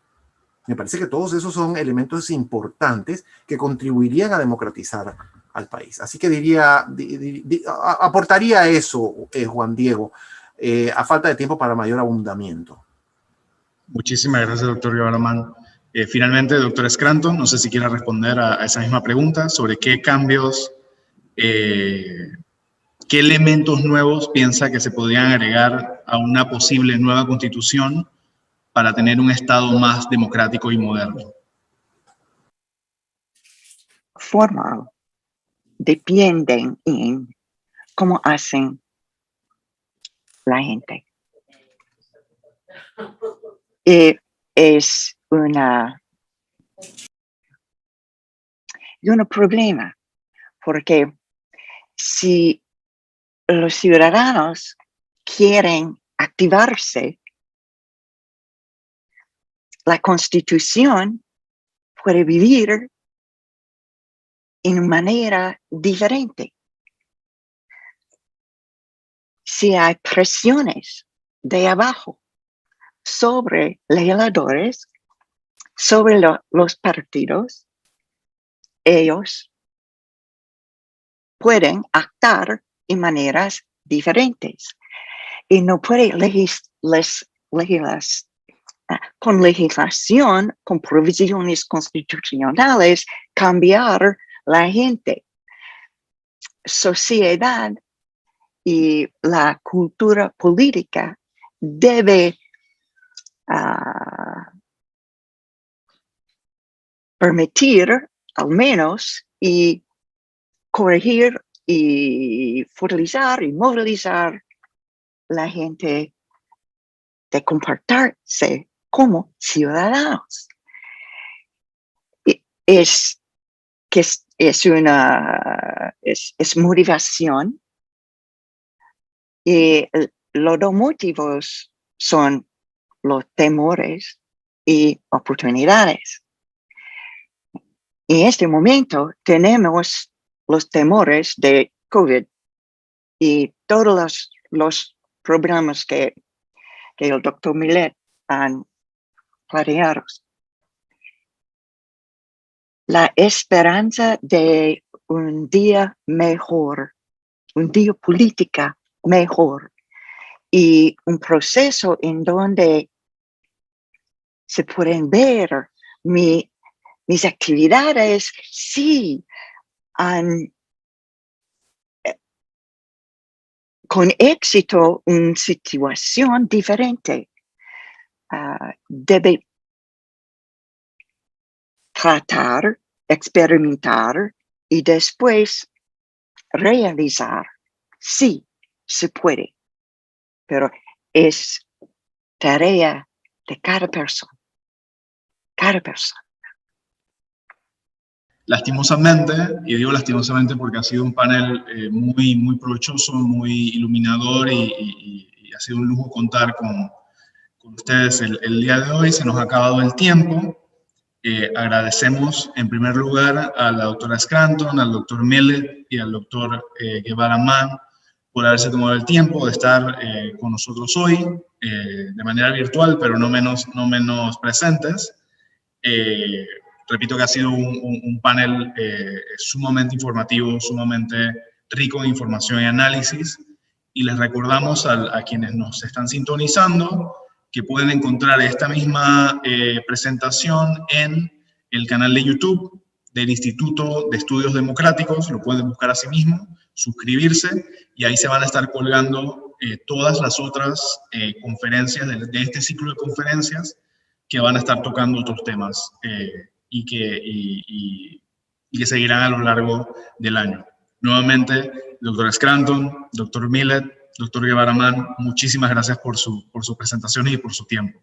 Me parece que todos esos son elementos importantes que contribuirían a democratizar al país. Así que aportaría eso, Juan Diego, a falta de tiempo para mayor abundamiento. Muchísimas gracias, doctor Guevara-Mann. Finalmente, doctor Scranton, no sé si quiere responder a esa misma pregunta sobre qué cambios, qué elementos nuevos piensa que se podrían agregar a una posible nueva constitución para tener un Estado más democrático y moderno. Formal dependen en cómo hacen la gente. Es un problema, porque si los ciudadanos quieren activarse, la Constitución puede vivir en manera diferente. Si hay presiones de abajo sobre legisladores, sobre los partidos, ellos pueden actuar en maneras diferentes y no puede con legislación, con provisiones constitucionales, cambiar la gente. Sociedad y la cultura política debe permitir, al menos, y corregir y fortalecer y movilizar la gente de comportarse como ciudadanos. Es motivación, y los dos motivos son los temores y oportunidades. En este momento tenemos los temores de COVID y todos los problemas que el doctor Millet han planteado. La esperanza de un día mejor, un día política mejor y un proceso en donde se pueden ver mis actividades, sí, con éxito una situación diferente. Debe tratar, experimentar y después realizar. Sí, se puede, pero es tarea de cada persona. Cada persona. Lastimosamente, y digo lastimosamente porque ha sido un panel muy provechoso, muy iluminador y ha sido un lujo contar con ustedes el día de hoy. Se nos ha acabado el tiempo. Agradecemos en primer lugar a la doctora Scranton, al doctor Millet y al doctor Guevara Mann por haberse tomado el tiempo de estar con nosotros hoy de manera virtual, pero no menos presentes. Repito que ha sido un panel sumamente informativo, sumamente rico en información y análisis, y les recordamos a quienes nos están sintonizando que pueden encontrar esta misma presentación en el canal de YouTube del Instituto de Estudios Democráticos. Lo pueden buscar así mismo, suscribirse, y ahí se van a estar colgando todas las otras conferencias de este ciclo de conferencias que van a estar tocando otros temas y que seguirán a lo largo del año. Nuevamente, doctor Scranton, doctor Millet, doctor Guevara Mann, muchísimas gracias por su presentación y por su tiempo.